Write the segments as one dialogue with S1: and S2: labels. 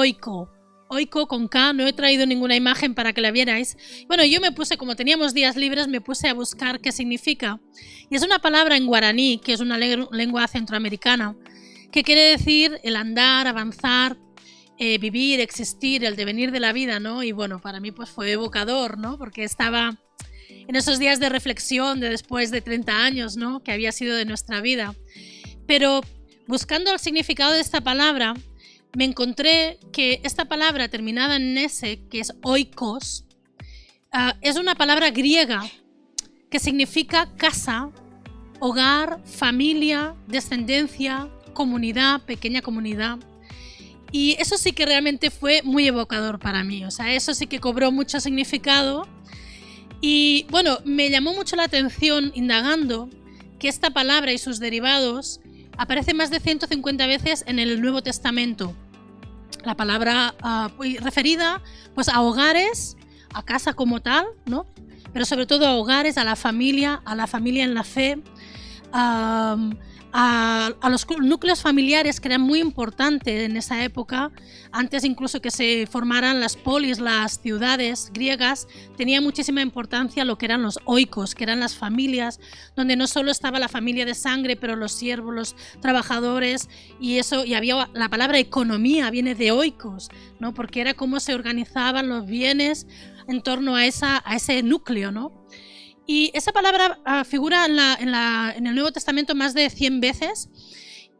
S1: Oiko. Oiko con K, no he traído ninguna imagen para que la vierais. Bueno, yo me puse, como teníamos días libres, me puse a buscar qué significa. Y es una palabra en guaraní, que es una lengua centroamericana, que quiere decir el andar, avanzar, vivir, existir, el devenir de la vida, ¿no? Y bueno, para mí pues fue evocador, ¿no? Porque estaba en esos días de reflexión de después de 30 años, ¿no? Que había sido de nuestra vida. Pero buscando el significado de esta palabra, me encontré que esta palabra terminada en ese, que es oikos, es una palabra griega que significa casa, hogar, familia, descendencia, comunidad, pequeña comunidad. Y eso sí que realmente fue muy evocador para mí, o sea, eso sí que cobró mucho significado. Y bueno, me llamó mucho la atención indagando que esta palabra y sus derivados aparece más de 150 veces en el Nuevo Testamento. La palabra referida pues, a hogares, a casa como tal, ¿no? Pero sobre todo a hogares, a la familia en la fe, a los núcleos familiares que eran muy importantes en esa época. Antes incluso que se formaran las polis, las ciudades griegas, tenía muchísima importancia lo que eran los oikos, que eran las familias, donde no solo estaba la familia de sangre, pero los siervos, los trabajadores, y había la palabra economía, viene de oikos, ¿no? Porque era cómo se organizaban los bienes en torno a ese núcleo, ¿no? Y esa palabra figura en el Nuevo Testamento más de 100 veces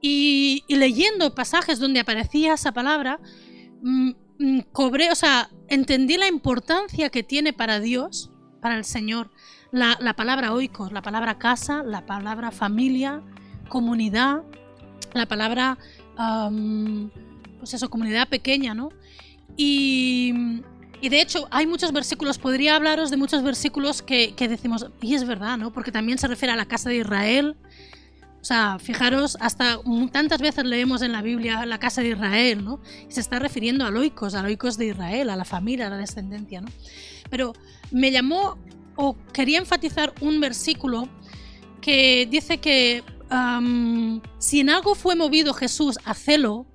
S1: y leyendo pasajes donde aparecía esa palabra, entendí la importancia que tiene para Dios, para el Señor, la palabra oikos, la palabra casa, la palabra familia, comunidad, la palabra, comunidad pequeña, ¿no? Y de hecho hay muchos versículos, podría hablaros de muchos versículos que decimos, y es verdad, ¿no? Porque también se refiere a la casa de Israel. O sea, fijaros, hasta tantas veces leemos en la Biblia la casa de Israel, ¿no? Y se está refiriendo a oikos de Israel, a la familia, a la descendencia, ¿no? Pero me llamó, o quería enfatizar un versículo que dice que si en algo fue movido Jesús a celo,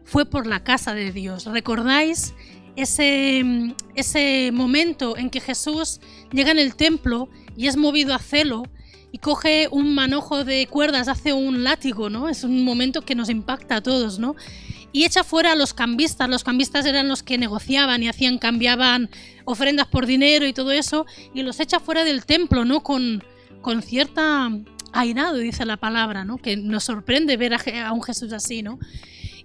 S1: fue por la casa de Dios. ¿Recordáis ese momento en que Jesús llega en el templo y es movido a celo y coge un manojo de cuerdas, hace un látigo, ¿no? Es un momento que nos impacta a todos, ¿no? Y echa fuera a los cambistas. Los cambistas eran los que negociaban y cambiaban ofrendas por dinero y todo eso, y los echa fuera del templo, ¿no? Con cierta airado, dice la palabra, ¿no? Que nos sorprende ver a un Jesús así, ¿no?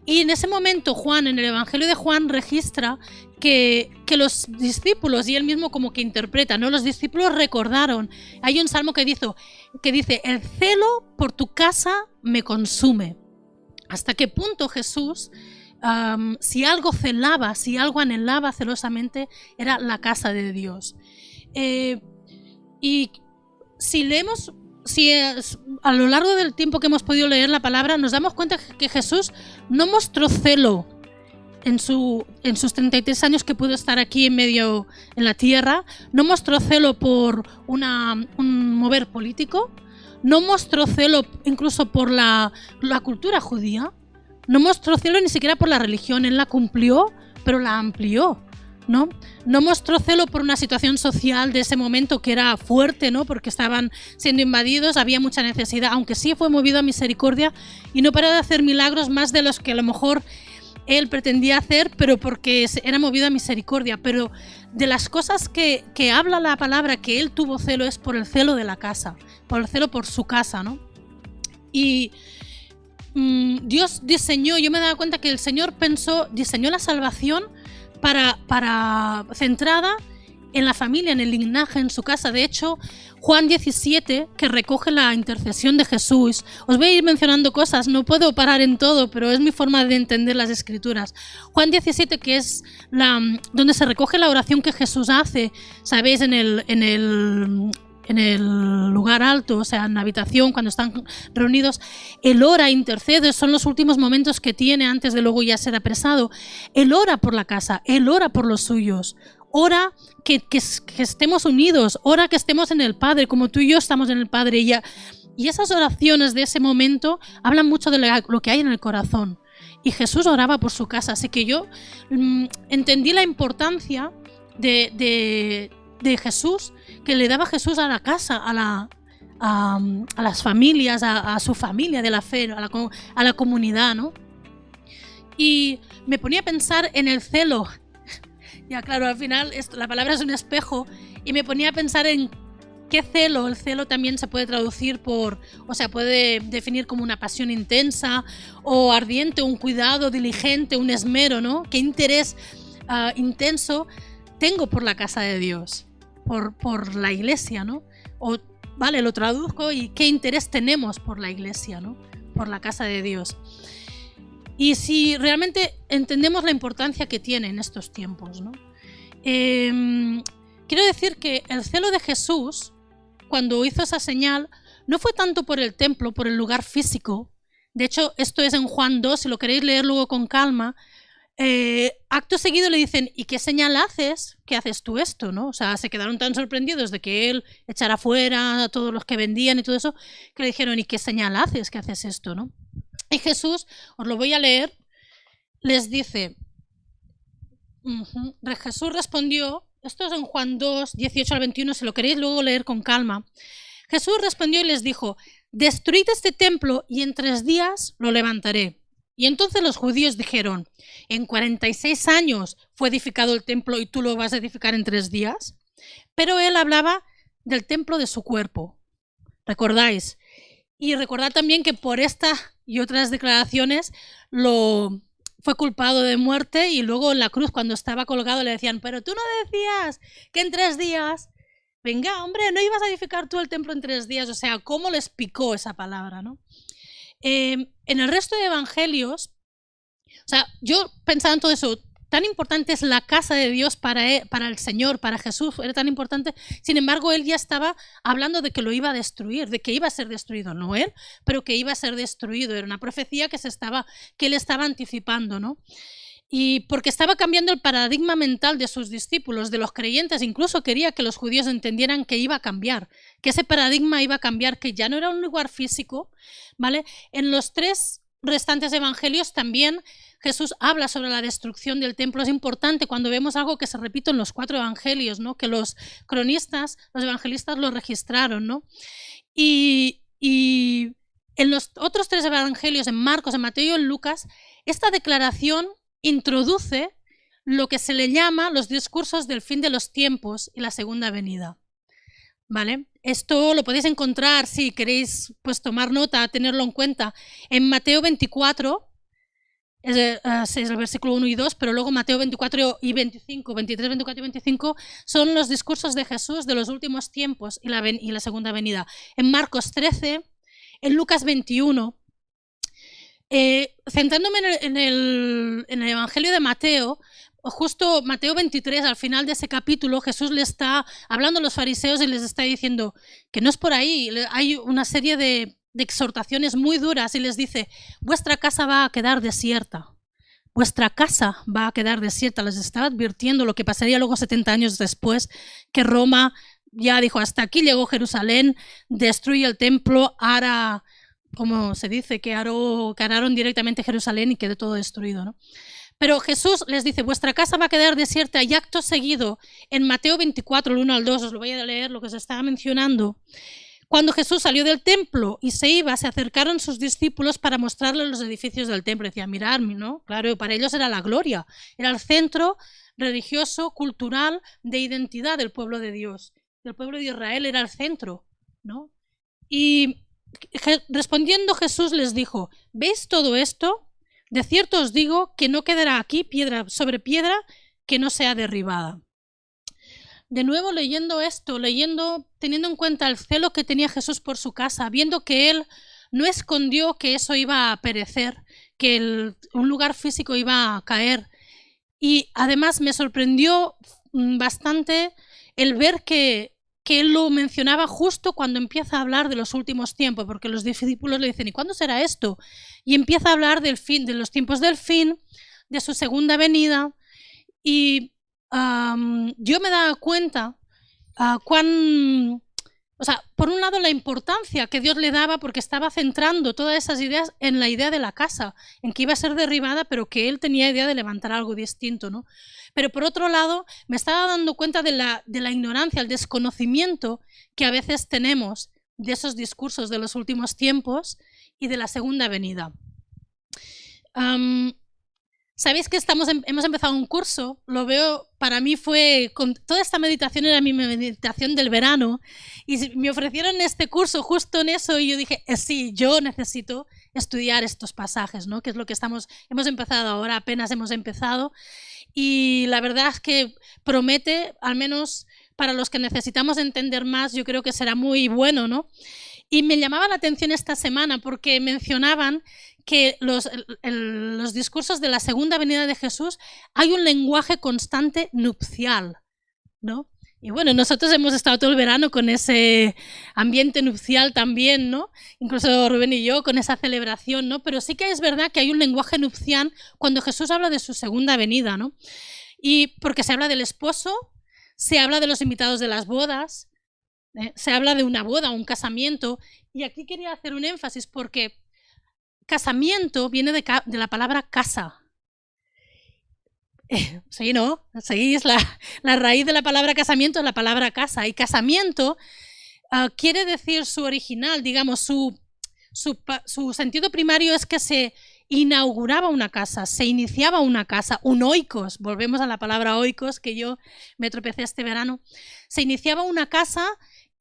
S1: Y en ese momento Juan, en el Evangelio de Juan, registra que los discípulos, y él mismo como que interpreta, ¿no? Los discípulos recordaron. Hay un salmo que dice, el celo por tu casa me consume. ¿Hasta qué punto Jesús, si algo celaba, si algo anhelaba celosamente, era la casa de Dios? Y si leemos... Si a lo largo del tiempo que hemos podido leer la palabra nos damos cuenta que Jesús no mostró celo en sus 33 años que pudo estar aquí en la tierra, no mostró celo por un mover político, no mostró celo incluso por la cultura judía, no mostró celo ni siquiera por la religión, él la cumplió, pero la amplió. No mostró celo por una situación social de ese momento que era fuerte, ¿no? Porque estaban siendo invadidos, había mucha necesidad, aunque sí fue movido a misericordia y no para de hacer milagros más de los que a lo mejor él pretendía hacer, pero porque era movido a misericordia. Pero de las cosas que habla la palabra que él tuvo celo es por el celo de la casa, por el celo por su casa, ¿no? Y Dios diseñó, yo me he dado cuenta que el Señor diseñó la salvación para centrada en la familia, en el linaje, en su casa. De hecho, Juan 17, que recoge la intercesión de Jesús. Os voy a ir mencionando cosas, no puedo parar en todo, pero es mi forma de entender las Escrituras. Juan 17, que es donde se recoge la oración que Jesús hace, ¿sabéis? En el lugar alto, o sea, en la habitación, cuando están reunidos. Él ora, intercede, son los últimos momentos que tiene antes de luego ya ser apresado. Él ora por la casa, él ora por los suyos. Ora que estemos unidos, ora que estemos en el Padre, como tú y yo estamos en el Padre. Y esas oraciones de ese momento hablan mucho de lo que hay en el corazón. Y Jesús oraba por su casa, así que yo entendí la importancia de Jesús, que le daba Jesús a la casa, a las familias, a su familia de la fe, a la comunidad, ¿no? Y me ponía a pensar en el celo. Ya claro, al final la palabra es un espejo, y me ponía a pensar en qué celo. El celo también se puede traducir puede definir como una pasión intensa o ardiente, un cuidado diligente, un esmero, ¿no? Qué interés intenso tengo por la casa de Dios, por la iglesia, ¿no? Vale, lo traduzco, y qué interés tenemos por la iglesia, ¿no? Por la casa de Dios. Y si realmente entendemos la importancia que tiene en estos tiempos, ¿no? Quiero decir que el celo de Jesús, cuando hizo esa señal, no fue tanto por el templo, por el lugar físico. De hecho, esto es en Juan 2, si lo queréis leer luego con calma. Acto seguido le dicen, ¿y qué señal haces? ¿Qué haces tú esto? ¿No? O sea, se quedaron tan sorprendidos de que él echara fuera a todos los que vendían y todo eso, que le dijeron, ¿y qué señal haces? ¿Qué haces esto? ¿No? Y Jesús, os lo voy a leer, les dice, Jesús respondió, esto es en Juan 2, 18 al 21, si lo queréis luego leer con calma. Jesús respondió y les dijo, destruid este templo y en 3 días lo levantaré. Y entonces los judíos dijeron, ¿en 46 años fue edificado el templo y tú lo vas a edificar en 3 días? Pero él hablaba del templo de su cuerpo. ¿Recordáis? Y recordad también que por esta y otras declaraciones fue culpado de muerte, y luego en la cruz, cuando estaba colgado, le decían, pero tú no decías que en 3 días... Venga, hombre, no ibas a edificar tú el templo en 3 días. O sea, ¿cómo les picó esa palabra, no? En el resto de evangelios, o sea, yo pensaba en todo eso, tan importante es la casa de Dios para el Señor, para Jesús, era tan importante. Sin embargo, él ya estaba hablando de que lo iba a destruir, de que iba a ser destruido, no él, pero que iba a ser destruido. Era una profecía que él estaba anticipando, ¿no? Y porque estaba cambiando el paradigma mental de sus discípulos, de los creyentes. Incluso quería que los judíos entendieran que iba a cambiar, que ese paradigma iba a cambiar, que ya no era un lugar físico, ¿vale? En los 3 restantes evangelios también Jesús habla sobre la destrucción del templo. Es importante cuando vemos algo que se repite en los 4 evangelios, ¿no? Que los cronistas, los evangelistas lo registraron, ¿no? Y en los otros 3 evangelios, en Marcos, en Mateo y en Lucas, esta declaración introduce lo que se le llama los discursos del fin de los tiempos y la segunda venida, ¿vale? Esto lo podéis encontrar, si queréis pues tomar nota, tenerlo en cuenta, en Mateo 24, es el versículo 1 y 2, pero luego Mateo 24 y 25, 23, 24 y 25 son los discursos de Jesús de los últimos tiempos y la segunda venida. En Marcos 13, en Lucas 21, centrándome en el Evangelio de Mateo, justo Mateo 23, al final de ese capítulo, Jesús le está hablando a los fariseos y les está diciendo que no es por ahí. Hay una serie de exhortaciones muy duras y les dice, vuestra casa va a quedar desierta. Vuestra casa va a quedar desierta. Les estaba advirtiendo lo que pasaría luego 70 años después, que Roma ya dijo, hasta aquí llegó Jerusalén, destruye el templo, hará... como se dice, que araron directamente Jerusalén y quedó todo destruido, ¿no? Pero Jesús les dice, vuestra casa va a quedar desierta, y acto seguido, en Mateo 24, el 1 al 2, os lo voy a leer lo que se estaba mencionando. Cuando Jesús salió del templo y se iba, se acercaron sus discípulos para mostrarles los edificios del templo. Decía, miradme, ¿no? Claro, para ellos era la gloria, era el centro religioso, cultural, de identidad del pueblo de Dios. El pueblo de Israel era el centro, ¿no? Y respondiendo Jesús les dijo, ¿veis todo esto? De cierto os digo que no quedará aquí piedra sobre piedra que no sea derribada. De nuevo leyendo esto, teniendo en cuenta el celo que tenía Jesús por su casa, viendo que él no escondió que eso iba a perecer, que un lugar físico iba a caer. Y además me sorprendió bastante el ver que que él lo mencionaba justo cuando empieza a hablar de los últimos tiempos, porque los discípulos le dicen, ¿y cuándo será esto? Y empieza a hablar del fin, de los tiempos del fin, de su segunda venida, y yo me daba cuenta o sea, por un lado la importancia que Dios le daba porque estaba centrando todas esas ideas en la idea de la casa, en que iba a ser derribada, pero que él tenía idea de levantar algo distinto, ¿no? Pero por otro lado, me estaba dando cuenta de la ignorancia, el desconocimiento que a veces tenemos de esos discursos de los últimos tiempos y de la segunda venida. Sabéis que hemos empezado un curso, lo veo, para mí toda esta meditación era mi meditación del verano, y me ofrecieron este curso justo en eso, y yo dije, sí, yo necesito estudiar estos pasajes, ¿no? Que es lo que hemos empezado ahora, apenas hemos empezado, y la verdad es que promete, al menos para los que necesitamos entender más, yo creo que será muy bueno, ¿no? Y me llamaba la atención esta semana porque mencionaban que los discursos de la segunda venida de Jesús hay un lenguaje constante nupcial, ¿no? Y bueno, nosotros hemos estado todo el verano con ese ambiente nupcial también, ¿no? Incluso Rubén y yo con esa celebración, ¿no? Pero sí que es verdad que hay un lenguaje nupcial cuando Jesús habla de su segunda venida, ¿no? Y porque se habla del esposo, se habla de los invitados de las bodas, se habla de una boda, un casamiento, y aquí quería hacer un énfasis porque casamiento viene de la palabra casa. Sí, ¿no? Sí, es la raíz de la palabra casamiento es la palabra casa, y casamiento quiere decir su original, digamos, su sentido primario es que se inauguraba una casa, se iniciaba una casa, un oikos, volvemos a la palabra oikos que yo me tropecé este verano, se iniciaba una casa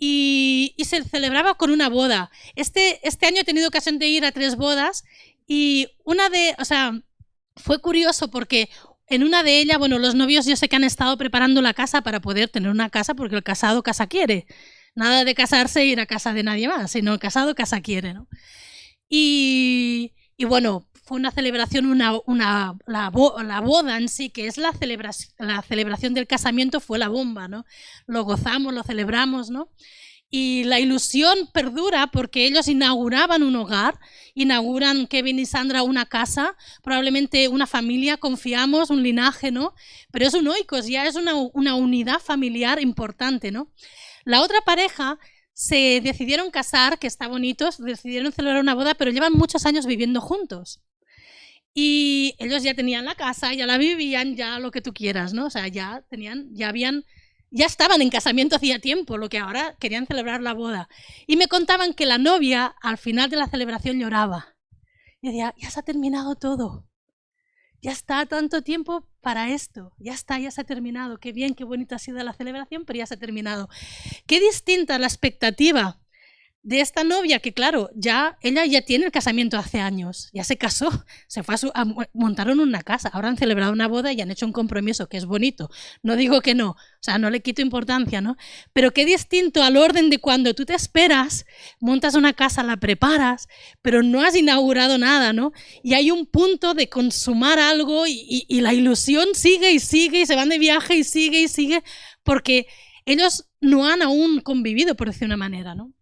S1: y se celebraba con una boda. Este año he tenido ocasión de ir a 3 bodas y fue curioso porque en una de ellas, bueno, los novios yo sé que han estado preparando la casa para poder tener una casa porque el casado casa quiere. Nada de casarse e ir a casa de nadie más, sino el casado casa quiere, ¿no? Y bueno, fue una celebración, la boda en sí, que es la celebración del casamiento, fue la bomba, ¿no? Lo gozamos, lo celebramos, ¿no? Y la ilusión perdura porque ellos inauguraban un hogar, inauguran Kevin y Sandra una casa, probablemente una familia, confiamos, un linaje, ¿no? Pero es un oikos, ya es una unidad familiar importante, ¿no? La otra pareja se decidieron casar, que está bonito, decidieron celebrar una boda, pero llevan muchos años viviendo juntos. Y ellos ya tenían la casa, ya la vivían, ya lo que tú quieras, ¿no? O sea, ya estaban en casamiento hacía tiempo, lo que ahora querían celebrar la boda. Y me contaban que la novia al final de la celebración lloraba. Y decía, ya se ha terminado todo. Ya está tanto tiempo para esto. Ya está, ya se ha terminado. Qué bien, qué bonita ha sido la celebración, pero ya se ha terminado. Qué distinta la expectativa de esta novia, que claro, ella ya tiene el casamiento hace años, ya se casó, se fue montaron una casa, ahora han celebrado una boda y han hecho un compromiso, que es bonito, no digo que no, o sea, no le quito importancia, ¿no? Pero qué distinto al orden de cuando tú te esperas, montas una casa, la preparas, pero no has inaugurado nada, ¿no? Y hay un punto de consumar algo y la ilusión sigue y sigue y se van de viaje y sigue, porque ellos no han aún convivido, por decir una manera, ¿no?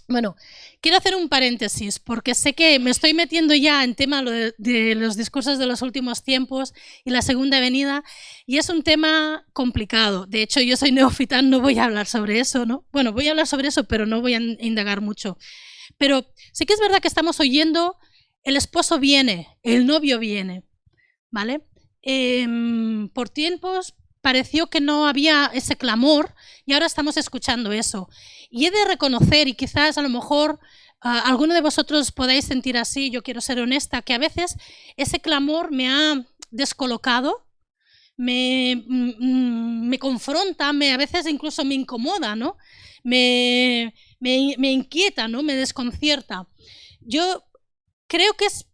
S1: Bueno, quiero hacer un paréntesis porque sé que me estoy metiendo ya en tema de los discursos de los últimos tiempos y la segunda venida, y es un tema complicado. De hecho, yo soy neófita, no voy a hablar sobre eso, ¿no? Bueno, voy a hablar sobre eso, pero no voy a indagar mucho. Pero sí que es verdad que estamos oyendo el esposo viene, el novio viene, ¿vale? Por tiempos pareció que no había ese clamor y ahora estamos escuchando eso. Y he de reconocer, y quizás a lo mejor alguno de vosotros podáis sentir así, yo quiero ser honesta, que a veces ese clamor me ha descolocado, me confronta, a veces incluso me incomoda, ¿no? Me inquieta, ¿no? Me desconcierta. Yo creo que es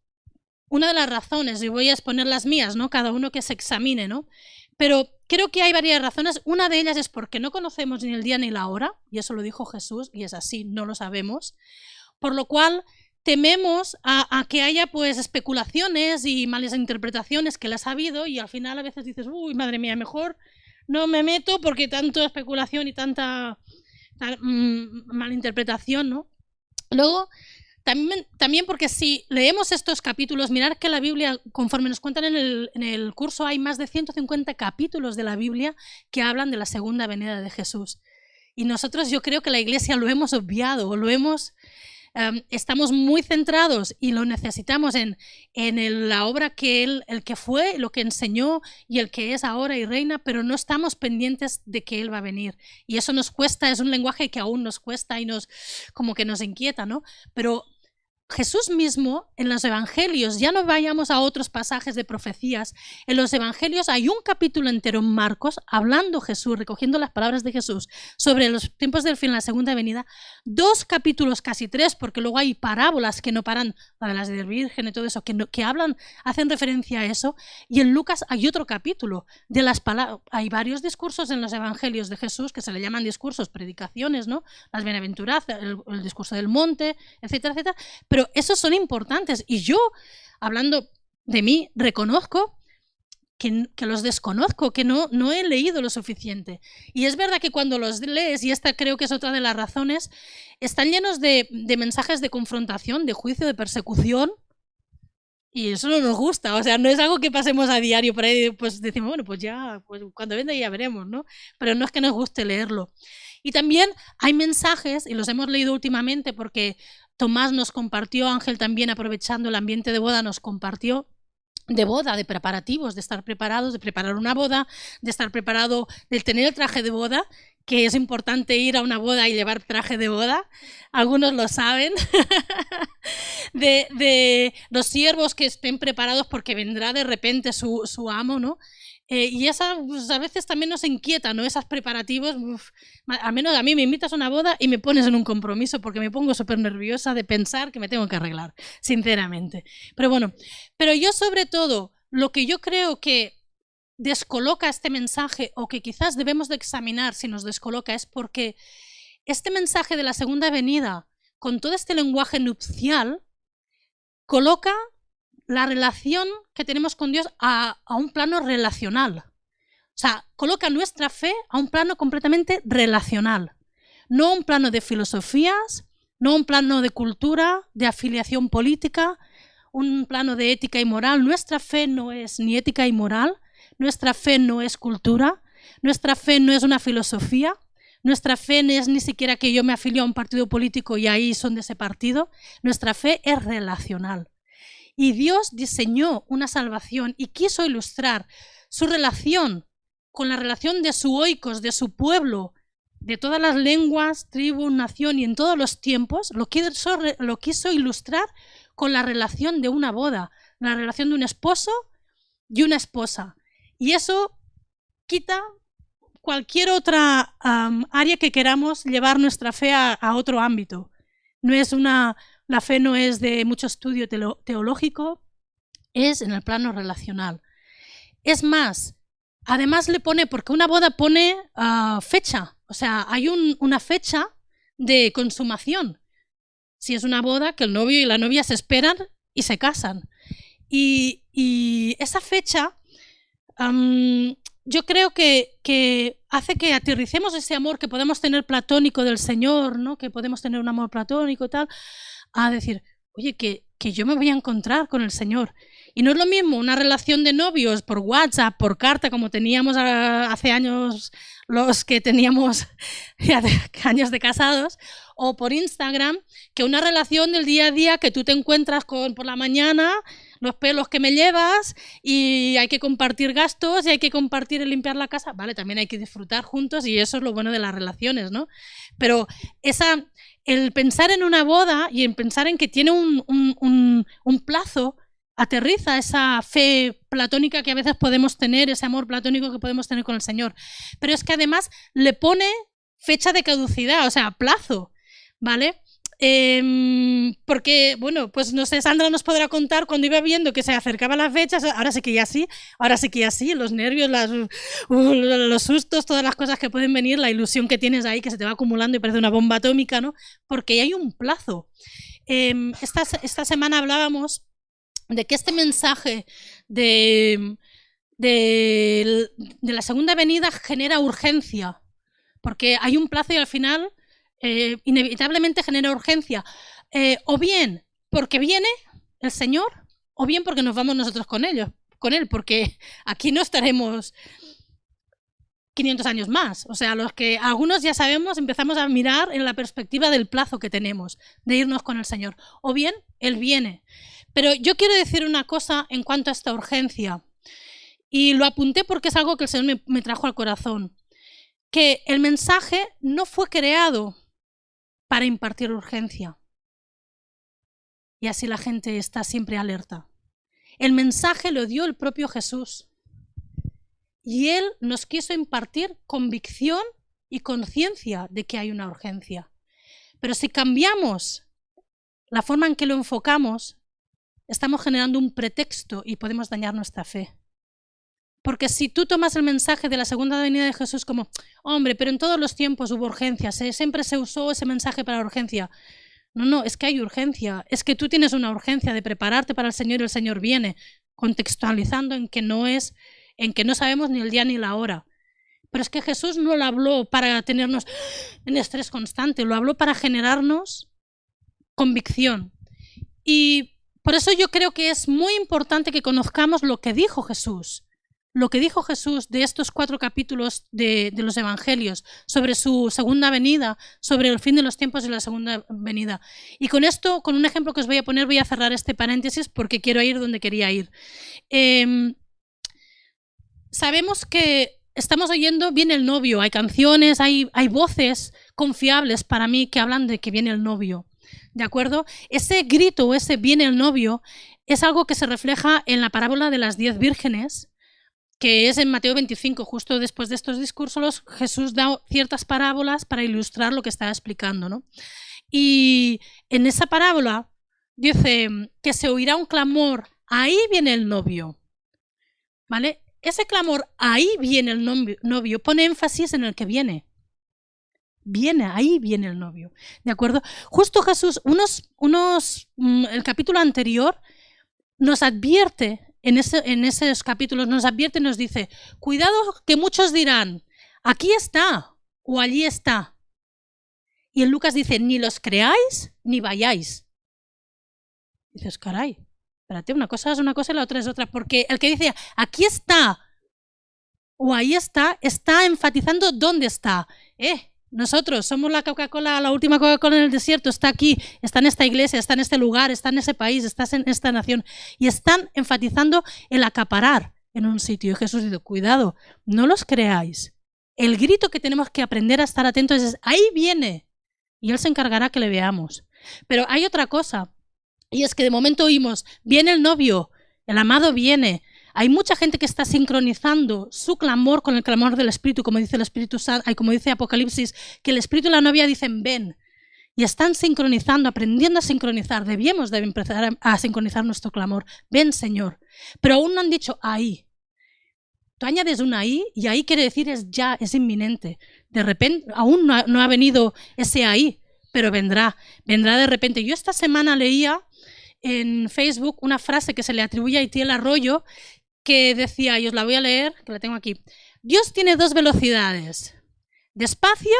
S1: una de las razones, y voy a exponer las mías, ¿no? Cada uno que se examine, ¿no? Pero creo que hay varias razones. Una de ellas es porque no conocemos ni el día ni la hora, y eso lo dijo Jesús, y es así, no lo sabemos. Por lo cual tememos a que haya pues especulaciones y malas interpretaciones que las ha habido, y al final a veces dices, uy, madre mía, mejor no me meto porque tanta especulación y tanta malinterpretación, ¿no? Luego, también porque si leemos estos capítulos, mirad que la Biblia, conforme nos cuentan en el curso, hay más de 150 capítulos de la Biblia que hablan de la segunda venida de Jesús. Y nosotros, yo creo que la Iglesia lo hemos obviado, estamos muy centrados y lo necesitamos en la obra que el que fue, lo que enseñó y el que es ahora y reina, pero no estamos pendientes de que Él va a venir. Y eso nos cuesta, es un lenguaje que aún nos cuesta y como que nos inquieta, ¿no? Pero Jesús mismo, en los evangelios, ya no vayamos a otros pasajes de profecías, en los evangelios hay un capítulo entero en Marcos, hablando Jesús, recogiendo las palabras de Jesús sobre los tiempos del fin, la segunda venida, 2 capítulos, casi 3, porque luego hay parábolas que no paran, la de las del Virgen y todo eso, que hablan, hacen referencia a eso, y en Lucas hay otro capítulo de las palabras, hay varios discursos en los evangelios de Jesús que se le llaman discursos, predicaciones, ¿no? Las bienaventuranzas, el discurso del monte, etcétera, etcétera, pero esos son importantes y yo, hablando de mí, reconozco que los desconozco, que no he leído lo suficiente. Y es verdad que cuando los lees, y esta creo que es otra de las razones, están llenos de mensajes de confrontación, de juicio, de persecución, y eso no nos gusta, o sea, no es algo que pasemos a diario por ahí, pues decimos, bueno, pues ya, pues cuando venga ya veremos, ¿no? Pero no es que nos guste leerlo. Y también hay mensajes, y los hemos leído últimamente porque Tomás nos compartió, Ángel también aprovechando el ambiente de boda nos compartió, de boda, de preparativos, de estar preparados, de preparar una boda, de estar preparado, de tener el traje de boda, que es importante ir a una boda y llevar traje de boda, algunos lo saben, de los siervos que estén preparados porque vendrá de repente su amo, ¿no? Y esa pues, a veces también nos inquieta, ¿no? Esos preparativos, al menos a mí me invitas a una boda y me pones en un compromiso porque me pongo súper nerviosa de pensar que me tengo que arreglar, sinceramente. Pero bueno, pero yo sobre todo, lo que yo creo que descoloca este mensaje o que quizás debemos de examinar si nos descoloca es porque este mensaje de la segunda venida, con todo este lenguaje nupcial, coloca la relación que tenemos con Dios a un plano relacional. O sea, coloca nuestra fe a un plano completamente relacional. No un plano de filosofías, no un plano de cultura, de afiliación política, un plano de ética y moral. Nuestra fe no es ni ética y moral, nuestra fe no es cultura, nuestra fe no es una filosofía, nuestra fe no es ni siquiera que yo me afilio a un partido político y ahí son de ese partido. Nuestra fe es relacional. Y Dios diseñó una salvación y quiso ilustrar su relación con la relación de su oikos, de su pueblo, de todas las lenguas, tribus, nación y en todos los tiempos, lo quiso ilustrar con la relación de una boda, la relación de un esposo y una esposa. Y eso quita cualquier otra área que queramos llevar nuestra fe a otro ámbito. La fe no es de mucho estudio teológico, es en el plano relacional. Es más, además le pone, porque una boda pone fecha, o sea, hay una fecha de consumación. Si es una boda, que el novio y la novia se esperan y se casan. Y esa fecha, yo creo que hace que aterricemos ese amor que podemos tener platónico del Señor, ¿no? Que podemos tener un amor platónico y tal, a decir, oye, que yo me voy a encontrar con el Señor. Y no es lo mismo una relación de novios por WhatsApp, por carta, como teníamos hace años los que teníamos años de casados, o por Instagram, que una relación del día a día que tú te encuentras por la mañana, los pelos que me llevas y hay que compartir gastos y hay que compartir el limpiar la casa. Vale, también hay que disfrutar juntos y eso es lo bueno de las relaciones, ¿no? Pero el pensar en una boda y en pensar en que tiene un plazo, aterriza esa fe platónica que a veces podemos tener, ese amor platónico que podemos tener con el Señor. Pero es que además le pone fecha de caducidad, o sea, plazo, ¿vale? Porque, bueno, pues no sé, Sandra nos podrá contar cuando iba viendo que se acercaban las fechas, ahora sí que ya sí, los nervios, los sustos, todas las cosas que pueden venir, la ilusión que tienes ahí que se te va acumulando y parece una bomba atómica, ¿no? Porque hay un plazo. Esta semana hablábamos de que este mensaje de la segunda venida genera urgencia, porque hay un plazo y al final inevitablemente genera urgencia, o bien porque viene el Señor, o bien porque nos vamos nosotros con Él, porque aquí no estaremos 500 años más. O sea, los que algunos ya sabemos, empezamos a mirar en la perspectiva del plazo que tenemos de irnos con el Señor. O bien, Él viene. Pero yo quiero decir una cosa en cuanto a esta urgencia. Y lo apunté porque es algo que el Señor me trajo al corazón. Que el mensaje no fue creado para impartir urgencia. Y así la gente está siempre alerta. El mensaje lo dio el propio Jesús. Y Él nos quiso impartir convicción y conciencia de que hay una urgencia. Pero si cambiamos la forma en que lo enfocamos, estamos generando un pretexto y podemos dañar nuestra fe. Porque si tú tomas el mensaje de la segunda venida de Jesús como, hombre, pero en todos los tiempos hubo urgencias, siempre se usó ese mensaje para urgencia. No, es que hay urgencia. Es que tú tienes una urgencia de prepararte para el Señor y el Señor viene, contextualizando en que no sabemos ni el día ni la hora. Pero es que Jesús no lo habló para tenernos en estrés constante, lo habló para generarnos convicción. Y por eso yo creo que es muy importante que conozcamos lo que dijo Jesús. Lo que dijo Jesús de estos 4 capítulos de los Evangelios sobre su segunda venida, sobre el fin de los tiempos y la segunda venida. Y con esto, con un ejemplo que os voy a poner, voy a cerrar este paréntesis porque quiero ir donde quería ir. Sabemos que estamos oyendo, viene el novio, hay canciones, hay voces confiables para mí que hablan de que viene el novio, ¿de acuerdo? Ese grito, ese viene el novio, es algo que se refleja en la parábola de las 10 vírgenes, que es en Mateo 25, justo después de estos discursos, Jesús da ciertas parábolas para ilustrar lo que estaba explicando, ¿no? Y en esa parábola dice que se oirá un clamor, ahí viene el novio, ¿vale? Ese clamor, ahí viene el novio, pone énfasis en el que viene. Ahí viene el novio, ¿de acuerdo? Justo Jesús, el capítulo anterior nos advierte, en esos capítulos nos advierte y nos dice, cuidado que muchos dirán, aquí está o allí está. Y en Lucas dice, ni los creáis ni vayáis. Y dices, caray, espérate, una cosa es una cosa y la otra es otra, porque el que dice, aquí está o ahí está enfatizando dónde está. Nosotros somos la Coca-Cola, la última Coca-Cola en el desierto, está aquí, está en esta iglesia, está en este lugar, está en ese país, está en esta nación. Y están enfatizando el acaparar en un sitio. Y Jesús dice, cuidado, no los creáis. El grito que tenemos que aprender a estar atentos es, ahí viene. Y Él se encargará que le veamos. Pero hay otra cosa, y es que de momento oímos, viene el novio, el amado viene. Hay mucha gente que está sincronizando su clamor con el clamor del Espíritu, como dice el Espíritu Santo, como dice Apocalipsis, que el Espíritu y la novia dicen ven. Y están sincronizando, aprendiendo a sincronizar. Debíamos de empezar a sincronizar nuestro clamor. Ven, Señor. Pero aún no han dicho ahí. Tú añades un ahí y ahí quiere decir es ya, es inminente. De repente, aún no ha venido ese ahí, pero vendrá de repente. Yo esta semana leía en Facebook una frase que se le atribuye a Itiel Arroyo, que decía, y os la voy a leer, que la tengo aquí. Dios tiene 2 velocidades, despacio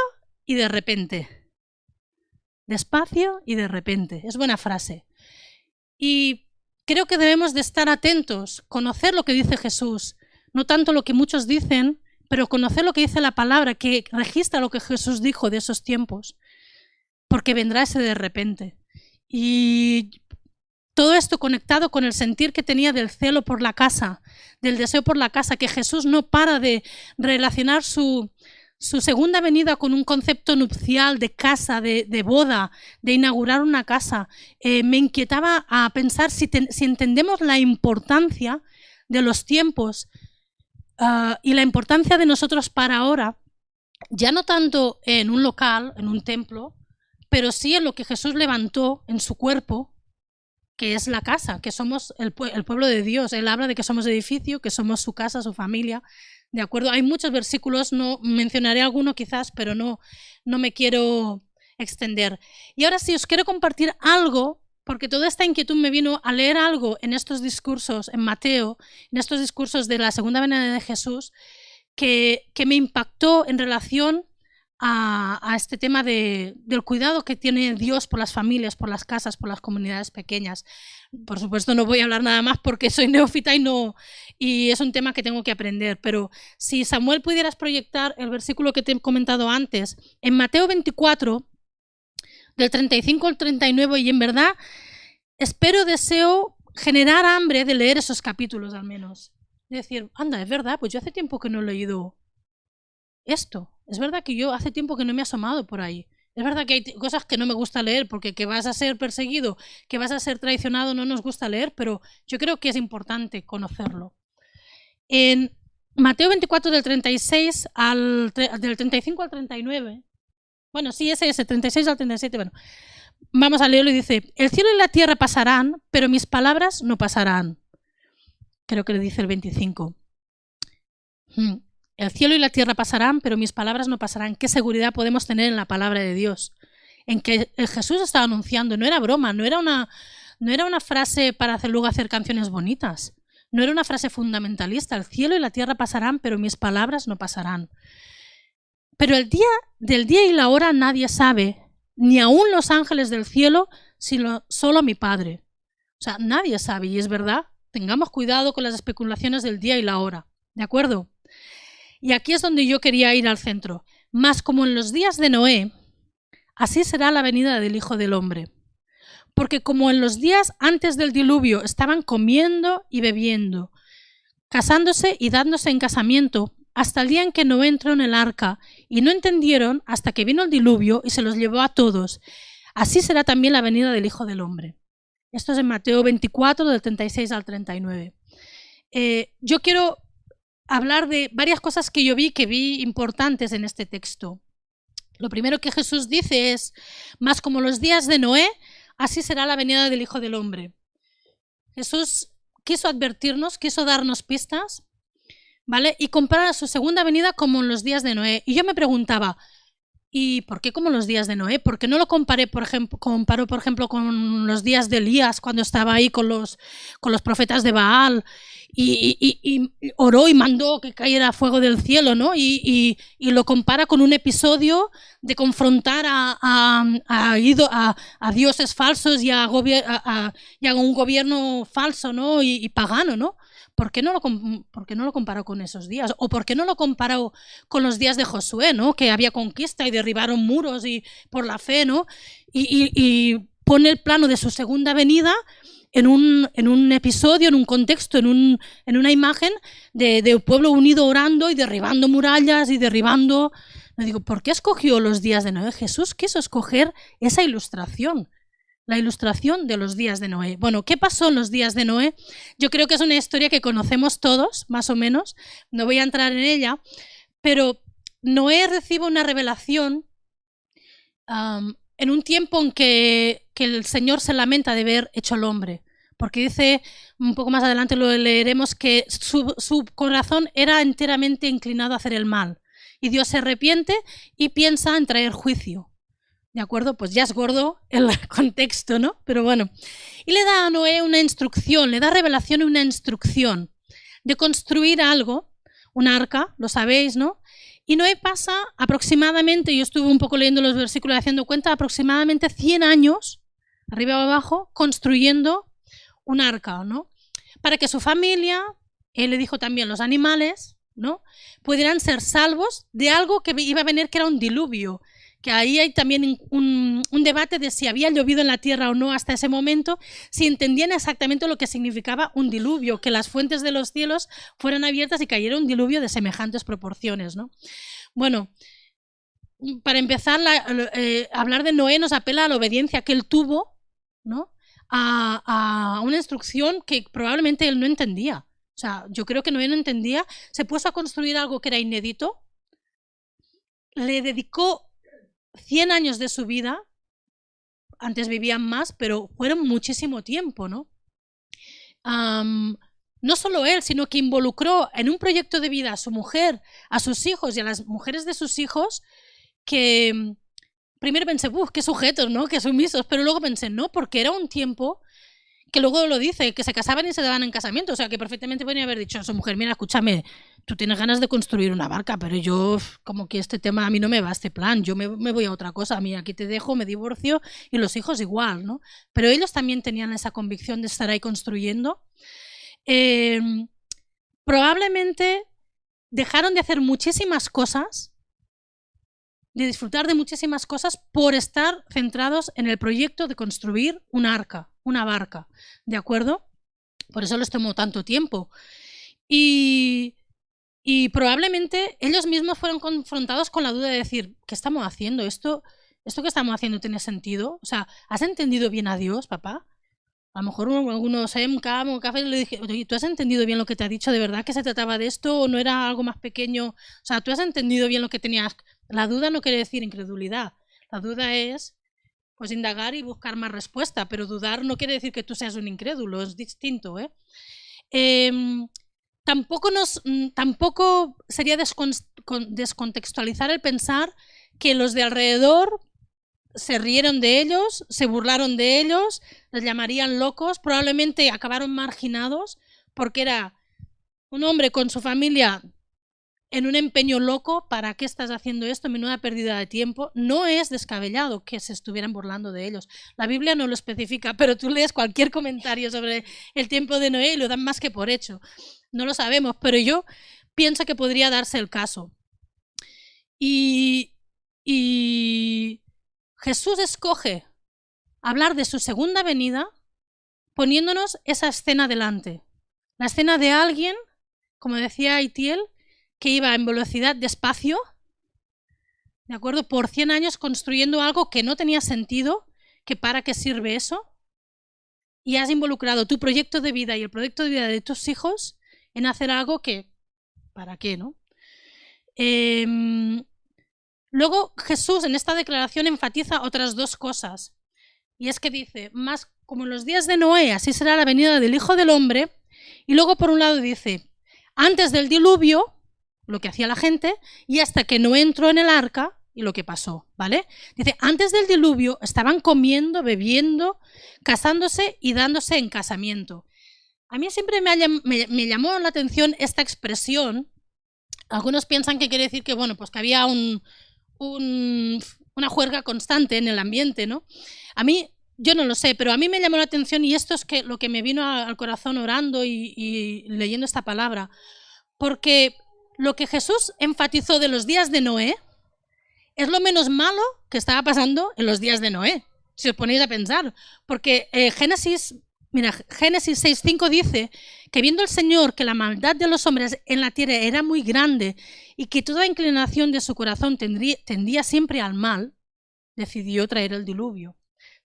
S1: y de repente. Despacio y de repente. Es buena frase. Y creo que debemos de estar atentos, conocer lo que dice Jesús, no tanto lo que muchos dicen, pero conocer lo que dice la palabra, que registra lo que Jesús dijo de esos tiempos, porque vendrá ese de repente. Y todo esto conectado con el sentir que tenía del celo por la casa, del deseo por la casa, que Jesús no para de relacionar su segunda venida con un concepto nupcial de casa, de boda, de inaugurar una casa. Me inquietaba a pensar si entendemos la importancia de los tiempos y la importancia de nosotros para ahora, ya no tanto en un local, en un templo, pero sí en lo que Jesús levantó en su cuerpo, que es la casa, que somos el pueblo de Dios. Él habla de que somos edificio, que somos su casa, su familia. ¿De acuerdo? Hay muchos versículos, no mencionaré alguno quizás, pero no me quiero extender. Y ahora sí, os quiero compartir algo, porque toda esta inquietud me vino a leer algo en estos discursos, en Mateo, en estos discursos de la segunda venida de Jesús, que me impactó en relación a este tema del cuidado que tiene Dios por las familias, por las casas, por las comunidades pequeñas. Por supuesto no voy a hablar nada más porque soy neófita y es un tema que tengo que aprender, pero si Samuel pudieras proyectar el versículo que te he comentado antes, en Mateo 24, del 35 al 39, y en verdad deseo generar hambre de leer esos capítulos al menos. Es decir, anda, es verdad, pues yo hace tiempo que no he leído esto. Es verdad que yo hace tiempo que no me he asomado por ahí. Es verdad que hay cosas que no me gusta leer porque que vas a ser perseguido, que vas a ser traicionado no nos gusta leer, pero yo creo que es importante conocerlo. En Mateo 24 del 35 al 39, bueno, sí, ese 36 al 37, bueno, vamos a leerlo y dice, el cielo y la tierra pasarán, pero mis palabras no pasarán. Creo que le dice el 25. El cielo y la tierra pasarán, pero mis palabras no pasarán. ¿Qué seguridad podemos tener en la palabra de Dios? En que Jesús estaba anunciando, no era broma, no era una frase para luego hacer canciones bonitas. No era una frase fundamentalista. El cielo y la tierra pasarán, pero mis palabras no pasarán. Pero del día y la hora nadie sabe, ni aun los ángeles del cielo, sino solo mi Padre. O sea, nadie sabe, y es verdad. Tengamos cuidado con las especulaciones del día y la hora. ¿De acuerdo? Y aquí es donde yo quería ir al centro. Mas como en los días de Noé, así será la venida del Hijo del Hombre. Porque como en los días antes del diluvio estaban comiendo y bebiendo, casándose y dándose en casamiento, hasta el día en que Noé entró en el arca, y no entendieron hasta que vino el diluvio y se los llevó a todos, así será también la venida del Hijo del Hombre. Esto es en Mateo 24, del 36 al 39. Yo quiero hablar de varias cosas que yo vi importantes en este texto. Lo primero que Jesús dice es, más como los días de Noé, así será la venida del Hijo del Hombre. Jesús quiso advertirnos, quiso darnos pistas, ¿vale? Y compara su segunda venida como en los días de Noé. Y yo me preguntaba, ¿y por qué como los días de Noé? ¿Por qué no lo comparó, por ejemplo, con los días de Elías, cuando estaba ahí con los profetas de Baal y oró y mandó que cayera fuego del cielo, ¿no? Y lo compara con un episodio de confrontar a dioses falsos y a un gobierno falso, ¿no? Y pagano, ¿no? ¿Por qué no lo comparó con esos días? ¿O por qué no lo comparó con los días de Josué, ¿no? Que había conquista y derribaron muros y por la fe, ¿no? Y pone el plano de su segunda venida en un episodio, en un contexto, en una imagen de pueblo unido orando y derribando murallas y derribando... Me digo, ¿por qué escogió los días de Noé? Jesús quiso escoger esa ilustración. La ilustración de los días de Noé. Bueno, ¿qué pasó en los días de Noé? Yo creo que es una historia que conocemos todos, más o menos. No voy a entrar en ella, pero Noé recibe una revelación en un tiempo en que el Señor se lamenta de haber hecho al hombre. Porque dice, un poco más adelante lo leeremos, que su corazón era enteramente inclinado a hacer el mal. Y Dios se arrepiente y piensa en traer juicio. ¿De acuerdo? Pues ya es gordo el contexto, ¿no? Pero bueno. Y le da a Noé una instrucción, le da revelación y una instrucción de construir algo, un arca, lo sabéis, ¿no? Y Noé pasa aproximadamente, yo estuve un poco leyendo los versículos y haciendo cuenta, aproximadamente 100 años, arriba o abajo, construyendo un arca, ¿no? Para que su familia, él le dijo también los animales, ¿no? Pudieran ser salvos de algo que iba a venir, que era un diluvio. Que ahí hay también un debate de si había llovido en la tierra o no hasta ese momento, si entendían exactamente lo que significaba un diluvio, que las fuentes de los cielos fueran abiertas y cayera un diluvio de semejantes proporciones, ¿no? Bueno, para empezar, hablar de Noé nos apela a la obediencia que él tuvo, ¿no? A una instrucción que probablemente él no entendía. O sea, yo creo que Noé no entendía, se puso a construir algo que era inédito, le dedicó 100 años de su vida, antes vivían más, pero fueron muchísimo tiempo, ¿no? No solo él, sino que involucró en un proyecto de vida a su mujer, a sus hijos y a las mujeres de sus hijos, que primero pensé, qué sujetos, ¿no? Qué sumisos, pero luego pensé, no, porque era un tiempo que luego lo dice, que se casaban y se daban en casamiento, o sea, que perfectamente podría haber dicho a su mujer, mira, escúchame, tú tienes ganas de construir una barca, pero yo, como que este tema a mí no me va, este plan, yo me voy a otra cosa, a mí aquí te dejo, me divorcio y los hijos igual, ¿no? Pero ellos también tenían esa convicción de estar ahí construyendo. Probablemente dejaron de hacer muchísimas cosas, de disfrutar de muchísimas cosas por estar centrados en el proyecto de construir un arca, una barca, ¿de acuerdo? Por eso les tomó tanto tiempo. Y probablemente ellos mismos fueron confrontados con la duda de decir, ¿qué estamos haciendo? ¿Esto que estamos haciendo tiene sentido? O sea, ¿has entendido bien a Dios, papá? A lo mejor algunos café le dije, oye, ¿tú has entendido bien lo que te ha dicho? ¿De verdad que se trataba de esto o no era algo más pequeño? O sea, ¿tú has entendido bien lo que tenías? La duda no quiere decir incredulidad. La duda es, pues, indagar y buscar más respuesta, pero dudar no quiere decir que tú seas un incrédulo, es distinto, ¿eh? Tampoco sería descontextualizar el pensar que los de alrededor se rieron de ellos, se burlaron de ellos, les llamarían locos, probablemente acabaron marginados porque era un hombre con su familia en un empeño loco. ¿Para qué estás haciendo esto? Menuda pérdida de tiempo. No es descabellado que se estuvieran burlando de ellos. La Biblia no lo especifica, pero tú lees cualquier comentario sobre el tiempo de Noé y lo dan más que por hecho. No lo sabemos, pero yo pienso que podría darse el caso. Y Jesús escoge hablar de su segunda venida poniéndonos esa escena delante. La escena de alguien, como decía Itiel, que iba en velocidad despacio, ¿de acuerdo? Por 100 años construyendo algo que no tenía sentido, que para qué sirve eso, y has involucrado tu proyecto de vida y el proyecto de vida de tus hijos en hacer algo que, ¿para qué, no? Luego Jesús en esta declaración enfatiza otras dos cosas, y es que dice, más como en los días de Noé, así será la venida del Hijo del Hombre, y luego por un lado dice, antes del diluvio, lo que hacía la gente, y hasta que Noé entró en el arca, y lo que pasó, ¿vale? Dice, antes del diluvio estaban comiendo, bebiendo, casándose y dándose en casamiento. A mí siempre me llamó la atención esta expresión. Algunos piensan que quiere decir que, bueno, pues que había una juerga constante en el ambiente, ¿no? A mí, yo no lo sé, pero a mí me llamó la atención y esto es lo que me vino al corazón orando y leyendo esta palabra, porque lo que Jesús enfatizó de los días de Noé es lo menos malo que estaba pasando en los días de Noé, si os ponéis a pensar, porque Génesis 6:5 dice que viendo el Señor que la maldad de los hombres en la tierra era muy grande y que toda inclinación de su corazón tendía siempre al mal, decidió traer el diluvio.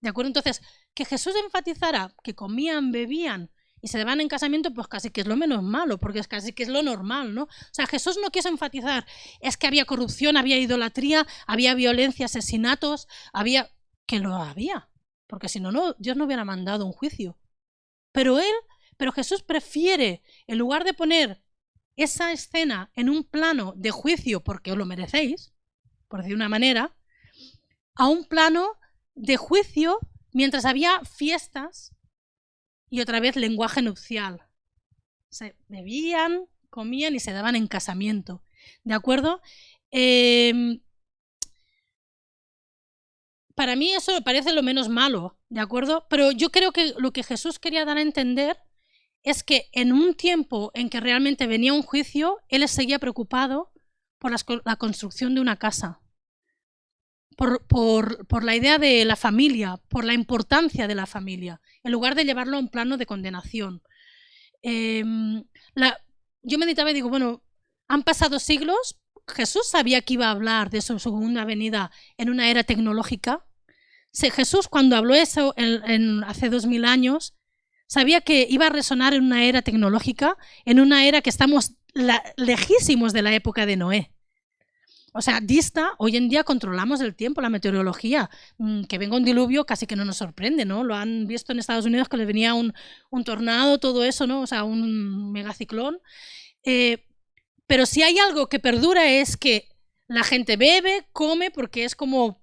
S1: ¿De acuerdo? Entonces, que Jesús enfatizara que comían, bebían y se daban en casamiento, pues casi que es lo menos malo, porque es casi que es lo normal, ¿no? O sea, Jesús no quiso enfatizar, es que había corrupción, había idolatría, había violencia, asesinatos, que lo había, porque si no, Dios no hubiera mandado un juicio. Pero Jesús prefiere, en lugar de poner esa escena en un plano de juicio, porque os lo merecéis, por decir una manera, a un plano de juicio mientras había fiestas y otra vez lenguaje nupcial. Se bebían, comían y se daban en casamiento. ¿De acuerdo? Para mí eso me parece lo menos malo, ¿de acuerdo? Pero yo creo que lo que Jesús quería dar a entender es que en un tiempo en que realmente venía un juicio, Él seguía preocupado por la construcción de una casa, por la idea de la familia, por la importancia de la familia, en lugar de llevarlo a un plano de condenación. Yo meditaba y digo, bueno, han pasado siglos, Jesús sabía que iba a hablar de su segunda venida en una era tecnológica. Jesús, cuando habló eso hace 2000 años, sabía que iba a resonar en una era tecnológica, en una era que estamos lejísimos de la época de Noé. O sea, hoy en día controlamos el tiempo, la meteorología. Que venga un diluvio casi que no nos sorprende, ¿no? Lo han visto en Estados Unidos, que les venía un tornado, todo eso, ¿no? O sea, un megaciclón. Pero si hay algo que perdura es que la gente bebe, come, porque es como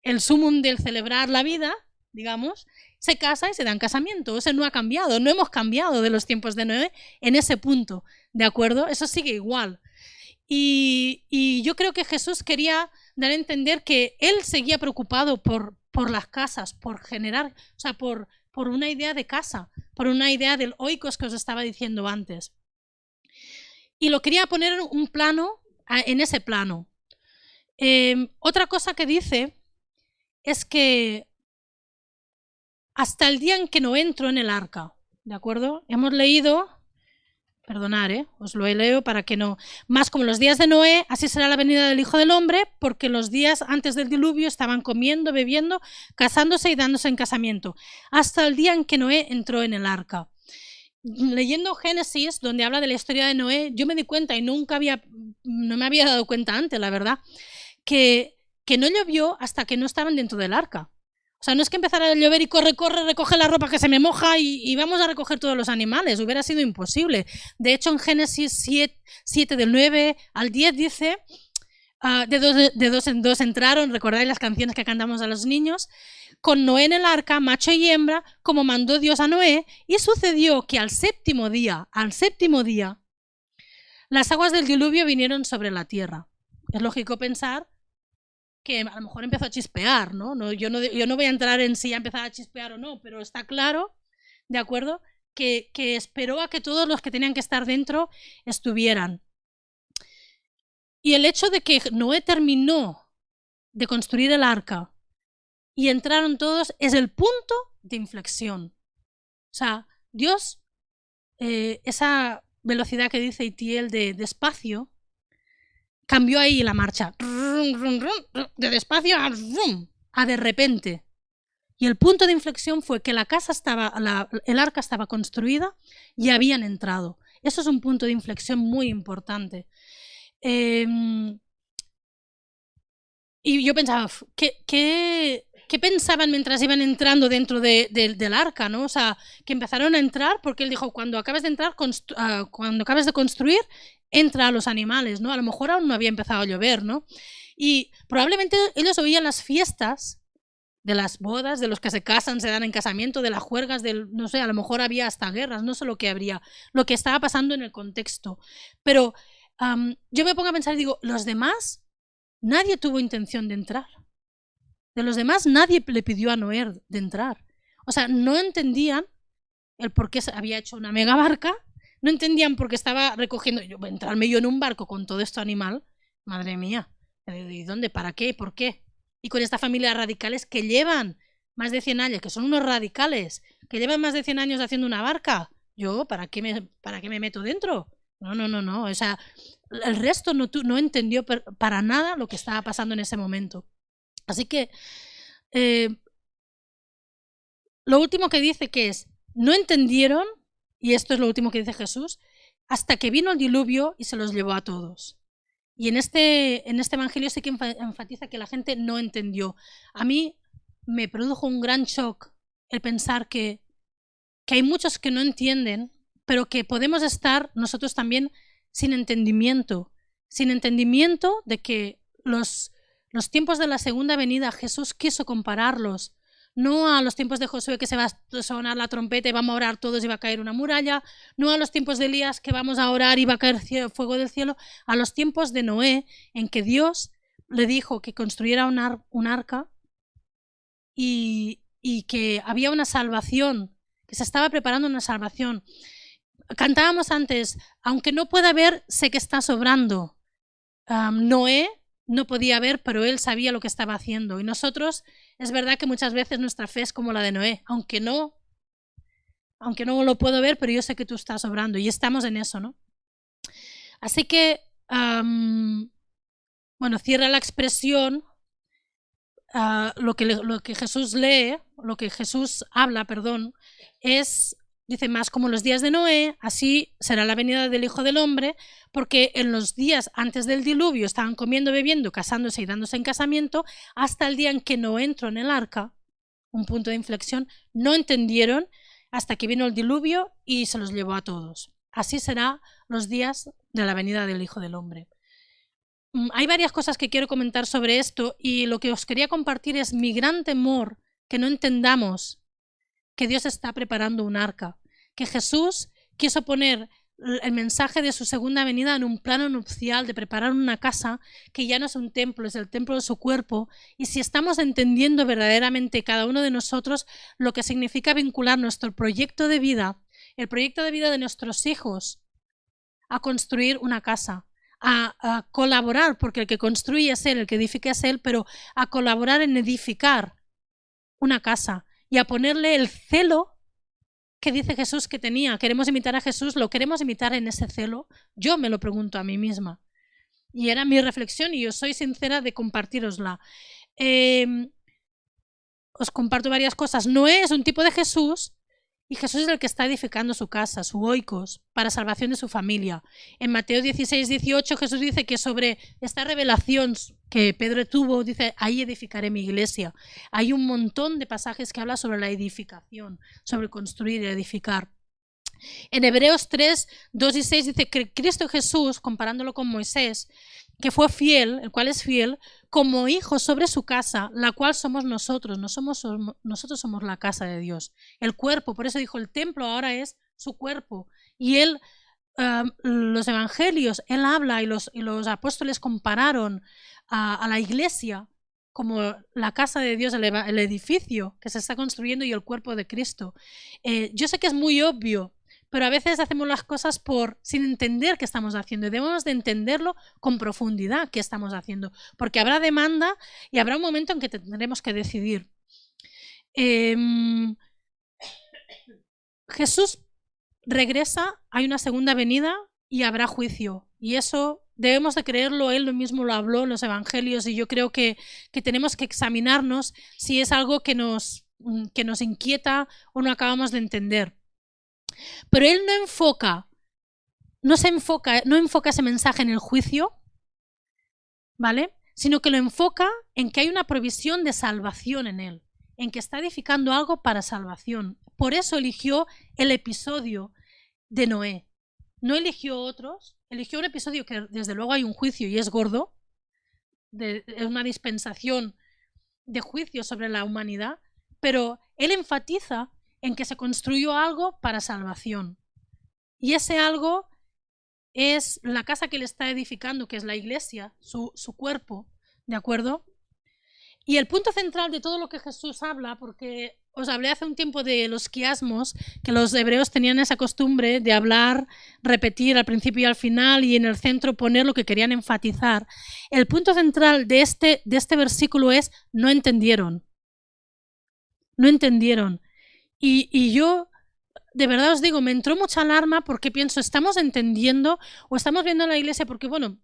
S1: el sumum del celebrar la vida, digamos, se casa y se da en casamiento. Eso no ha cambiado, no hemos cambiado de los tiempos de Noé en ese punto, ¿de acuerdo? Eso sigue igual. Y yo creo que Jesús quería dar a entender que él seguía preocupado por las casas, por generar, o sea, por una idea de casa, por una idea del oikos que os estaba diciendo antes. Y lo quería poner en un plano, en ese plano. Otra cosa que dice es que hasta el día en que no entro en el arca, ¿de acuerdo? Hemos leído, perdonad, os lo leo para que no, más como los días de Noé, así será la venida del Hijo del Hombre, porque los días antes del diluvio estaban comiendo, bebiendo, casándose y dándose en casamiento, hasta el día en que Noé entró en el arca. Leyendo Génesis, donde habla de la historia de Noé, yo me di cuenta, y no me había dado cuenta antes, la verdad, que no llovió hasta que no estaban dentro del arca. O sea, no es que empezara a llover y corre, recoge la ropa que se me moja y vamos a recoger todos los animales. Hubiera sido imposible. De hecho, en Génesis 7 del 9 al 10 dice, de dos en dos entraron, recordáis las canciones que cantamos a los niños, con Noé en el arca, macho y hembra, como mandó Dios a Noé, y sucedió que al séptimo día, las aguas del diluvio vinieron sobre la tierra. Es lógico pensar que a lo mejor empezó a chispear, ¿no? Yo no voy a entrar en si ya empezaba a chispear o no, pero está claro, ¿de acuerdo? Que esperó a que todos los que tenían que estar dentro estuvieran. Y el hecho de que Noé terminó de construir el arca y entraron todos es el punto de inflexión. O sea, Dios, esa velocidad que dice Itiel de despacio, cambió ahí la marcha. De despacio a de repente. Y el punto de inflexión fue que el arca estaba construida y habían entrado. Eso es un punto de inflexión muy importante. Y yo pensaba, ¿qué pensaban mientras iban entrando dentro del arca, ¿no? O sea, que empezaron a entrar porque él dijo, cuando acabes de entrar, cuando acabes de construir, entra a los animales, ¿no? A lo mejor aún no había empezado a llover, ¿no? Y probablemente ellos oían las fiestas de las bodas, de los que se casan, se dan en casamiento, de las juergas, no sé, a lo mejor había hasta guerras, no sé lo que habría, lo que estaba pasando en el contexto. Pero yo me pongo a pensar y digo, los demás, nadie tuvo intención de entrar. De los demás nadie le pidió a Noé de entrar. O sea, no entendían el por qué había hecho una mega barca, no entendían por qué estaba recogiendo, entrarme yo en un barco con todo esto animal, madre mía, ¿y dónde? ¿Para qué? ¿Por qué? Y con esta familia de radicales que llevan más de 100 años, que son unos radicales, que llevan más de 100 años haciendo una barca, yo, ¿para qué me meto dentro? No, o sea, el resto no entendió para nada lo que estaba pasando en ese momento. Así que lo último que dice que es, no entendieron, y esto es lo último que dice Jesús, hasta que vino el diluvio y se los llevó a todos. Y en este evangelio sí que enfatiza que la gente no entendió. A mí me produjo un gran shock el pensar que hay muchos que no entienden, pero que podemos estar nosotros también sin entendimiento de que los tiempos de la segunda venida Jesús quiso compararlos no a los tiempos de Josué que se va a sonar la trompeta y vamos a orar todos y va a caer una muralla, no a los tiempos de Elías que vamos a orar y va a caer fuego del cielo, a los tiempos de Noé en que Dios le dijo que construyera un arca y que había una salvación, que se estaba preparando una salvación. Cantábamos antes, aunque no pueda ver, sé que está sobrando. Noé no podía ver, pero él sabía lo que estaba haciendo. Y nosotros, es verdad que muchas veces nuestra fe es como la de Noé, aunque no lo puedo ver, pero yo sé que tú estás obrando. Y estamos en eso, ¿no? Así que, cierra la expresión, lo que Jesús lee, lo que Jesús habla, es... Dice, más como los días de Noé, así será la venida del Hijo del Hombre, porque en los días antes del diluvio estaban comiendo, bebiendo, casándose y dándose en casamiento, hasta el día en que no entró en el arca, un punto de inflexión, no entendieron hasta que vino el diluvio y se los llevó a todos. Así será los días de la venida del Hijo del Hombre. Hay varias cosas que quiero comentar sobre esto y lo que os quería compartir es mi gran temor que no entendamos que Dios está preparando un arca, que Jesús quiso poner el mensaje de su segunda venida en un plano nupcial de preparar una casa que ya no es un templo, es el templo de su cuerpo. Y si estamos entendiendo verdaderamente cada uno de nosotros lo que significa vincular nuestro proyecto de vida, el proyecto de vida de nuestros hijos, a construir una casa, a colaborar, porque el que construye es Él, el que edifica es Él, pero a colaborar en edificar una casa y a ponerle el celo que dice Jesús que tenía. ¿Queremos imitar a Jesús? ¿Lo queremos imitar en ese celo? Yo me lo pregunto a mí misma. Y era mi reflexión y yo soy sincera de compartirosla. Os comparto varias cosas. Noé es un tipo de Jesús y Jesús es el que está edificando su casa, su oikos, para salvación de su familia. En Mateo 16, 18 Jesús dice que sobre esta revelación que Pedro tuvo, dice, ahí edificaré mi iglesia. Hay un montón de pasajes que hablan sobre la edificación, sobre construir y edificar. En Hebreos 3, 2 y 6 dice que Cristo Jesús, comparándolo con Moisés, que fue fiel, el cual es fiel, como hijo sobre su casa, la cual somos nosotros. Nosotros somos la casa de Dios, el cuerpo. Por eso dijo, el templo ahora es su cuerpo. Y él, los evangelios, él habla y los apóstoles compararon a la iglesia como la casa de Dios, el edificio que se está construyendo y el cuerpo de Cristo. Yo sé que es muy obvio, pero a veces hacemos las cosas sin entender qué estamos haciendo y debemos de entenderlo con profundidad qué estamos haciendo, porque habrá demanda y habrá un momento en que tendremos que decidir. Jesús regresa, hay una segunda venida y habrá juicio, y eso debemos de creerlo, él mismo lo habló en los evangelios, y yo creo que tenemos que examinarnos si es algo que nos inquieta o no acabamos de entender. Pero él no enfoca ese mensaje en el juicio, ¿vale? Sino que lo enfoca en que hay una provisión de salvación en él, en que está edificando algo para salvación. Por eso eligió el episodio de Noé. No eligió otros, eligió un episodio que desde luego hay un juicio y es gordo, es una dispensación de juicio sobre la humanidad, pero él enfatiza en que se construyó algo para salvación. Y ese algo es la casa que él está edificando, que es la iglesia, su cuerpo, ¿de acuerdo? Y el punto central de todo lo que Jesús habla, porque os hablé hace un tiempo de los quiasmos, que los hebreos tenían esa costumbre de hablar, repetir al principio y al final, y en el centro poner lo que querían enfatizar. El punto central de este versículo es: no entendieron. No entendieron. Y yo, de verdad os digo, me entró mucha alarma porque pienso, ¿estamos entendiendo o estamos viendo la iglesia? Porque, bueno,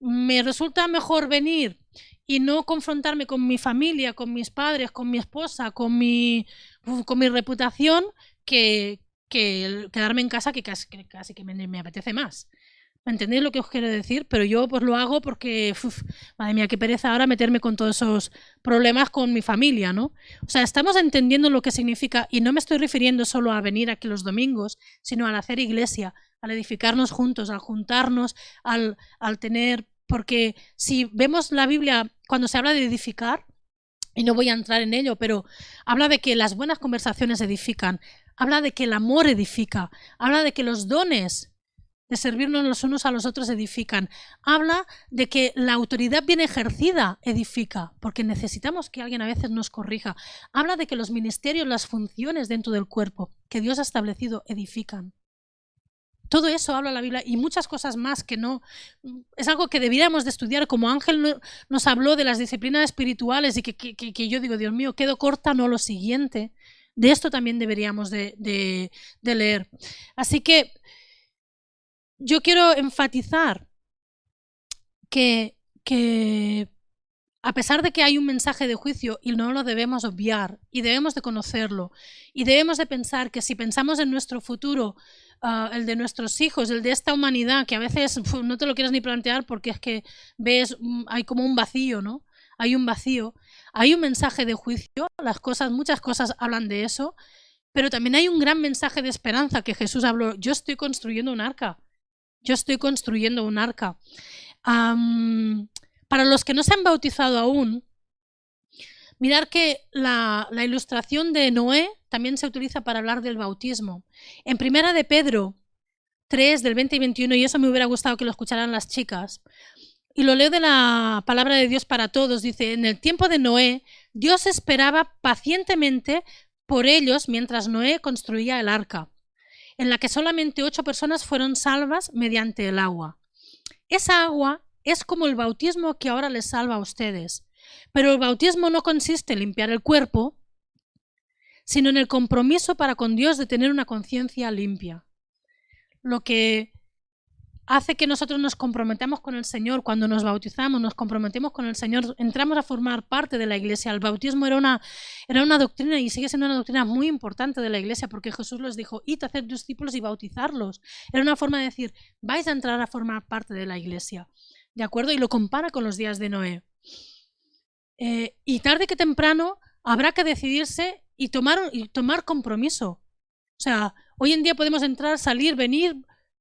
S1: me resulta mejor venir y no confrontarme con mi familia, con mis padres, con mi esposa, con mi reputación, que quedarme en casa, que casi que me apetece más. ¿Me entendéis lo que os quiero decir? Pero yo pues lo hago porque, madre mía, qué pereza ahora meterme con todos esos problemas con mi familia, ¿no? O sea, estamos entendiendo lo que significa, y no me estoy refiriendo solo a venir aquí los domingos, sino al hacer iglesia, al edificarnos juntos, al juntarnos, al tener... Porque si vemos la Biblia, cuando se habla de edificar, y no voy a entrar en ello, pero habla de que las buenas conversaciones edifican, habla de que el amor edifica, habla de que los dones de servirnos los unos a los otros edifican. Habla de que la autoridad bien ejercida edifica, porque necesitamos que alguien a veces nos corrija. Habla de que los ministerios, las funciones dentro del cuerpo que Dios ha establecido edifican. Todo eso habla la Biblia y muchas cosas más que no... Es algo que deberíamos de estudiar, como Ángel nos habló de las disciplinas espirituales y que yo digo, Dios mío, quedo corta, no lo siguiente. De esto también deberíamos de leer. Así que yo quiero enfatizar que a pesar de que hay un mensaje de juicio y no lo debemos obviar y debemos de conocerlo y debemos de pensar que si pensamos en nuestro futuro, el de nuestros hijos, el de esta humanidad, que a veces no te lo quieres ni plantear porque es que ves, hay como un vacío, ¿no? Hay un vacío, hay un mensaje de juicio, muchas cosas hablan de eso, pero también hay un gran mensaje de esperanza que Jesús habló. Yo estoy construyendo un arca. Yo estoy construyendo un arca. Para los que no se han bautizado aún, Mirad que la ilustración de Noé también se utiliza para hablar del bautismo. En Primera de Pedro 3, del 20 y 21, y eso me hubiera gustado que lo escucharan las chicas, y lo leo de la palabra de Dios para todos, dice: en el tiempo de Noé, Dios esperaba pacientemente por ellos mientras Noé construía el arca, en la que solamente 8 personas fueron salvas mediante el agua. Esa agua es como el bautismo que ahora les salva a ustedes. Pero el bautismo no consiste en limpiar el cuerpo, sino en el compromiso para con Dios de tener una conciencia limpia. Lo que hace que nosotros nos comprometamos con el Señor, cuando nos bautizamos, nos comprometemos con el Señor, entramos a formar parte de la Iglesia. El bautismo era una doctrina y sigue siendo una doctrina muy importante de la Iglesia, porque Jesús les dijo: id a hacer discípulos y bautizarlos. Era una forma de decir: vais a entrar a formar parte de la Iglesia. ¿De acuerdo? Y lo compara con los días de Noé. Y tarde que temprano habrá que decidirse y tomar compromiso. O sea, hoy en día podemos entrar, salir, venir,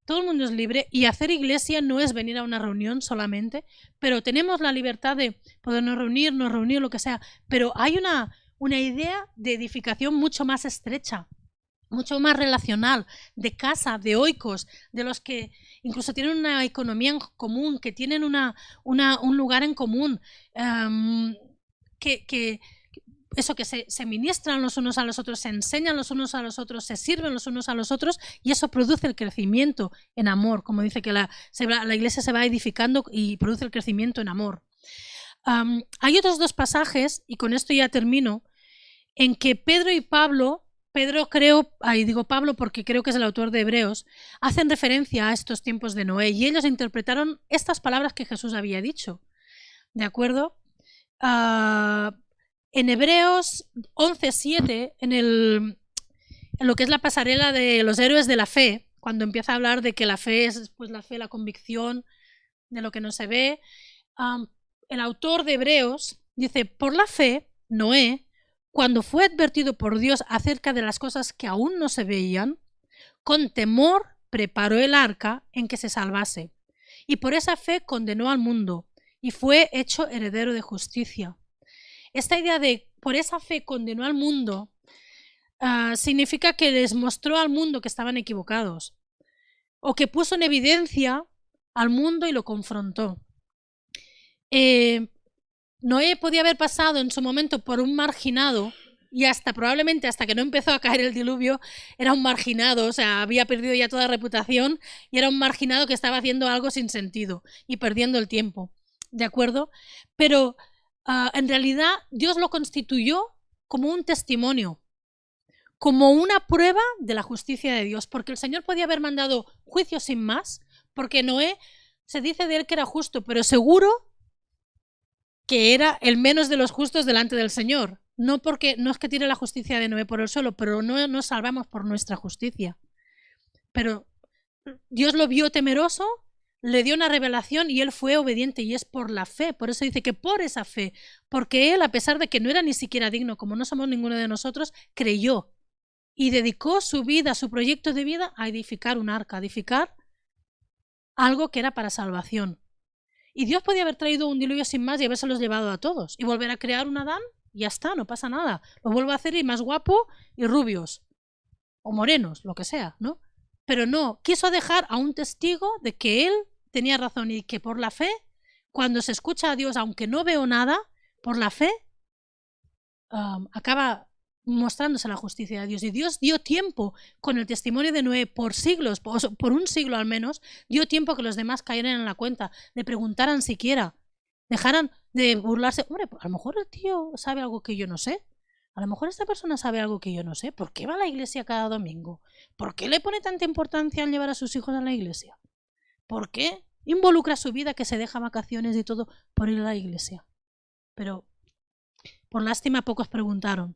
S1: todo el mundo es libre, y hacer iglesia no es venir a una reunión solamente, pero tenemos la libertad de podernos reunir, lo que sea, pero hay una idea de edificación mucho más estrecha, mucho más relacional, de casa, de oikos, de los que incluso tienen una economía en común, que tienen un lugar en común, que se ministran los unos a los otros, se enseñan los unos a los otros, se sirven los unos a los otros, y eso produce el crecimiento en amor, como dice que la iglesia se va edificando y produce el crecimiento en amor. Hay otros 2 pasajes, y con esto ya termino, en que Pedro y Pablo, digo Pablo porque creo que es el autor de Hebreos, hacen referencia a estos tiempos de Noé, y ellos interpretaron estas palabras que Jesús había dicho. ¿De acuerdo? En Hebreos 11:7, en lo que es la pasarela de los héroes de la fe, cuando empieza a hablar de que la fe es pues, la convicción de lo que no se ve, el autor de Hebreos dice: por la fe, Noé, cuando fue advertido por Dios acerca de las cosas que aún no se veían, con temor preparó el arca en que se salvase, y por esa fe condenó al mundo, y fue hecho heredero de justicia. Esta idea de por esa fe condenó al mundo significa que les mostró al mundo que estaban equivocados, o que puso en evidencia al mundo y lo confrontó. Noé podía haber pasado en su momento por un marginado, y probablemente hasta que no empezó a caer el diluvio era un marginado, o sea, había perdido ya toda reputación y era un marginado que estaba haciendo algo sin sentido y perdiendo el tiempo, ¿de acuerdo? Pero en realidad Dios lo constituyó como un testimonio, como una prueba de la justicia de Dios, porque el Señor podía haber mandado juicio sin más, porque Noé se dice de él que era justo, pero seguro que era el menos de los justos delante del Señor. No es que tire la justicia de Noé por el suelo, pero no nos salvamos por nuestra justicia. Pero Dios lo vio temeroso, le dio una revelación y él fue obediente, y es por la fe. Por eso dice que por esa fe, porque él, a pesar de que no era ni siquiera digno, como no somos ninguno de nosotros, creyó y dedicó su vida, su proyecto de vida a edificar un arca, a edificar algo que era para salvación. Y Dios podía haber traído un diluvio sin más y habérselos llevado a todos y volver a crear un Adán, y ya está, no pasa nada. Lo vuelvo a hacer y más guapo y rubios o morenos, lo que sea, ¿no? Pero no, quiso dejar a un testigo de que él tenía razón y que por la fe, cuando se escucha a Dios, aunque no veo nada, por la fe acaba mostrándose la justicia de Dios. Y Dios dio tiempo con el testimonio de Noé por siglos, por un siglo al menos, dio tiempo que los demás cayeran en la cuenta, le preguntaran siquiera, dejaran de burlarse. Hombre, a lo mejor el tío sabe algo que yo no sé. A lo mejor esta persona sabe algo que yo no sé. ¿Por qué va a la iglesia cada domingo? ¿Por qué le pone tanta importancia al llevar a sus hijos a la iglesia? ¿Por qué involucra su vida, que se deja vacaciones y todo por ir a la iglesia? Pero por lástima pocos preguntaron.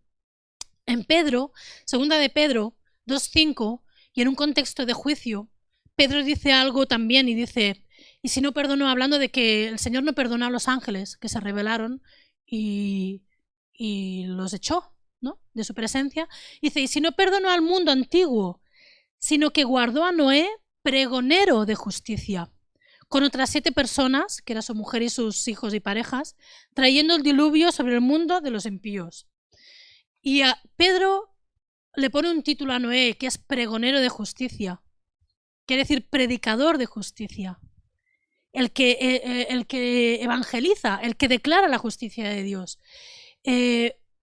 S1: En Pedro, segunda de Pedro 2:5, y en un contexto de juicio, Pedro dice algo también y dice: y si no perdonó, hablando de que el Señor no perdonó a los ángeles que se rebelaron y los echó, ¿no?, de su presencia, dice: y si no perdonó al mundo antiguo, sino que guardó a Noé, pregonero de justicia, con otras 7 personas, que era su mujer y sus hijos y parejas, trayendo el diluvio sobre el mundo de los impíos. Y a Pedro le pone un título a Noé, que es pregonero de justicia. Quiere decir predicador de justicia. El que evangeliza, el que declara la justicia de Dios.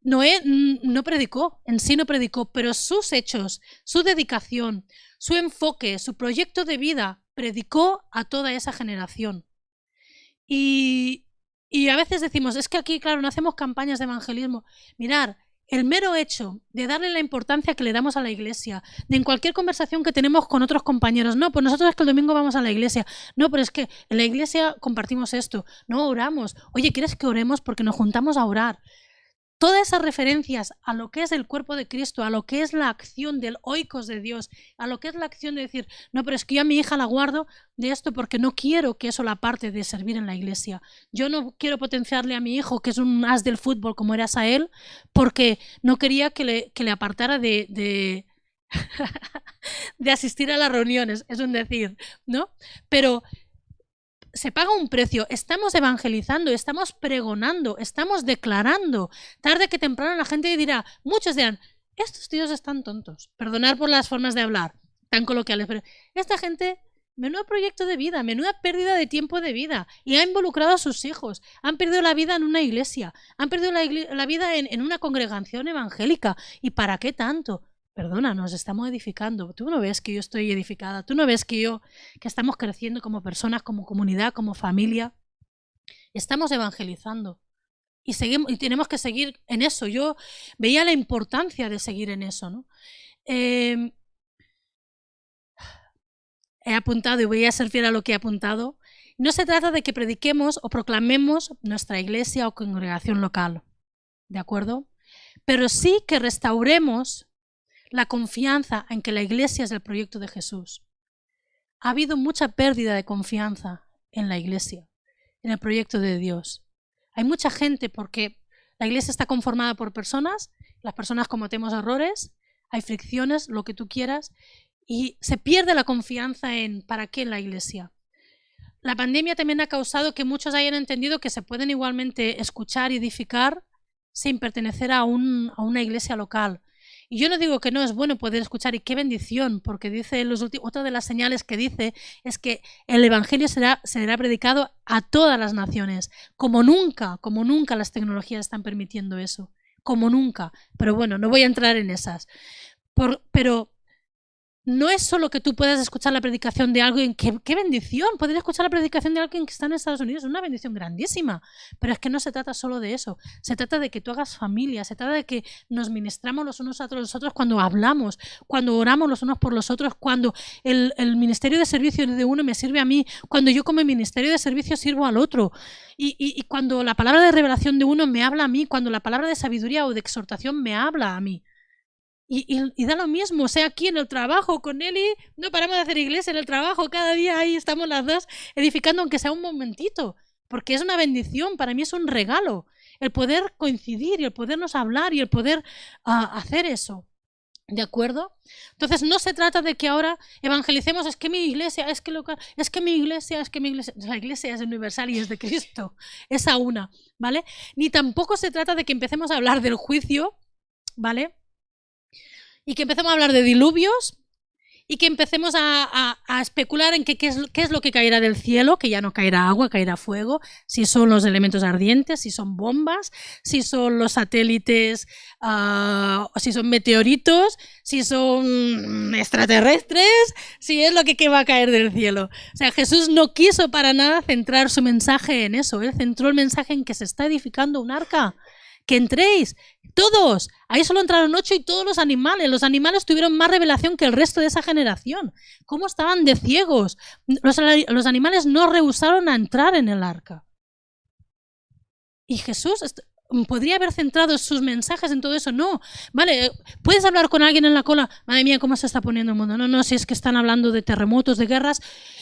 S1: Noé no predicó, en sí no predicó, pero sus hechos, su dedicación, su enfoque, su proyecto de vida, predicó a toda esa generación. Y a veces decimos, es que aquí, claro, no hacemos campañas de evangelismo. Mirad, el mero hecho de darle la importancia que le damos a la iglesia, de en cualquier conversación que tenemos con otros compañeros, no, pues nosotros es que el domingo vamos a la iglesia, no, pero es que en la iglesia compartimos esto, no, oramos, oye, ¿quieres que oremos? Porque nos juntamos a orar. Todas esas referencias a lo que es el cuerpo de Cristo, a lo que es la acción del oikos de Dios, a lo que es la acción de decir, no, pero es que yo a mi hija la guardo de esto porque no quiero que eso la aparte de servir en la iglesia. Yo no quiero potenciarle a mi hijo, que es un as del fútbol como era Sael, porque no quería que le apartara de asistir a las reuniones, es un decir, ¿no? Pero se paga un precio, estamos evangelizando, estamos pregonando, estamos declarando. Tarde que temprano la gente dirá, muchos dirán, estos tíos están tontos, perdonar por las formas de hablar tan coloquiales, pero esta gente, menudo proyecto de vida, menuda pérdida de tiempo de vida, y ha involucrado a sus hijos, han perdido la vida en una iglesia, han perdido la vida en una congregación evangélica, ¿y para qué tanto? Perdona, nos estamos edificando. Tú no ves que yo estoy edificada. Tú no ves que estamos creciendo como personas, como comunidad, como familia. Estamos evangelizando. Y tenemos que seguir en eso. Yo veía la importancia de seguir en eso, ¿no? He apuntado y voy a ser fiel a lo que he apuntado. No se trata de que prediquemos o proclamemos nuestra iglesia o congregación local. ¿De acuerdo? Pero sí que restauremos la confianza en que la iglesia es el proyecto de Jesús. Ha habido mucha pérdida de confianza en la iglesia, en el proyecto de Dios. Hay mucha gente porque la iglesia está conformada por personas, las personas cometemos errores, hay fricciones, lo que tú quieras, y se pierde la confianza en ¿para qué en la iglesia? La pandemia también ha causado que muchos hayan entendido que se pueden igualmente escuchar y edificar sin pertenecer a una iglesia local. Y yo no digo que no es bueno poder escuchar, y qué bendición, porque dice otra de las señales que dice es que el evangelio será predicado a todas las naciones, como nunca las tecnologías están permitiendo eso, como nunca. Pero bueno, no voy a entrar en esas. Pero no es solo que tú puedas escuchar la predicación de alguien, qué bendición, poder escuchar la predicación de alguien que está en Estados Unidos, es una bendición grandísima, pero es que no se trata solo de eso, se trata de que tú hagas familia, se trata de que nos ministramos los unos a los otros cuando hablamos, cuando oramos los unos por los otros, cuando el ministerio de servicio de uno me sirve a mí, cuando yo como ministerio de servicio sirvo al otro, y cuando la palabra de revelación de uno me habla a mí, cuando la palabra de sabiduría o de exhortación me habla a mí. Y da lo mismo, o sea, aquí en el trabajo con Eli, no paramos de hacer iglesia en el trabajo, cada día ahí estamos las dos edificando, aunque sea un momentito, porque es una bendición, para mí es un regalo, el poder coincidir y el podernos hablar y el poder hacer eso, ¿de acuerdo? Entonces no se trata de que ahora evangelicemos, es que mi iglesia, mi iglesia, la iglesia es universal y es de Cristo, esa una, ¿vale? Ni tampoco se trata de que empecemos a hablar del juicio, ¿vale? Y que empecemos a hablar de diluvios y que empecemos a especular en qué es lo que caerá del cielo, que ya no caerá agua, caerá fuego, si son los elementos ardientes, si son bombas, si son los satélites, si son meteoritos, si son extraterrestres, si es lo que va a caer del cielo. O sea, Jesús no quiso para nada centrar su mensaje en eso, él centró el mensaje en que se está edificando un arca, que entréis, todos. Ahí solo entraron 8 y todos los animales tuvieron más revelación que el resto de esa generación. ¿Cómo estaban de ciegos? Los animales no rehusaron a entrar en el arca. Y Jesús podría haber centrado sus mensajes en todo eso. No, vale, puedes hablar con alguien en la cola, madre mía, cómo se está poniendo el mundo. No, si es que están hablando de terremotos, de guerras,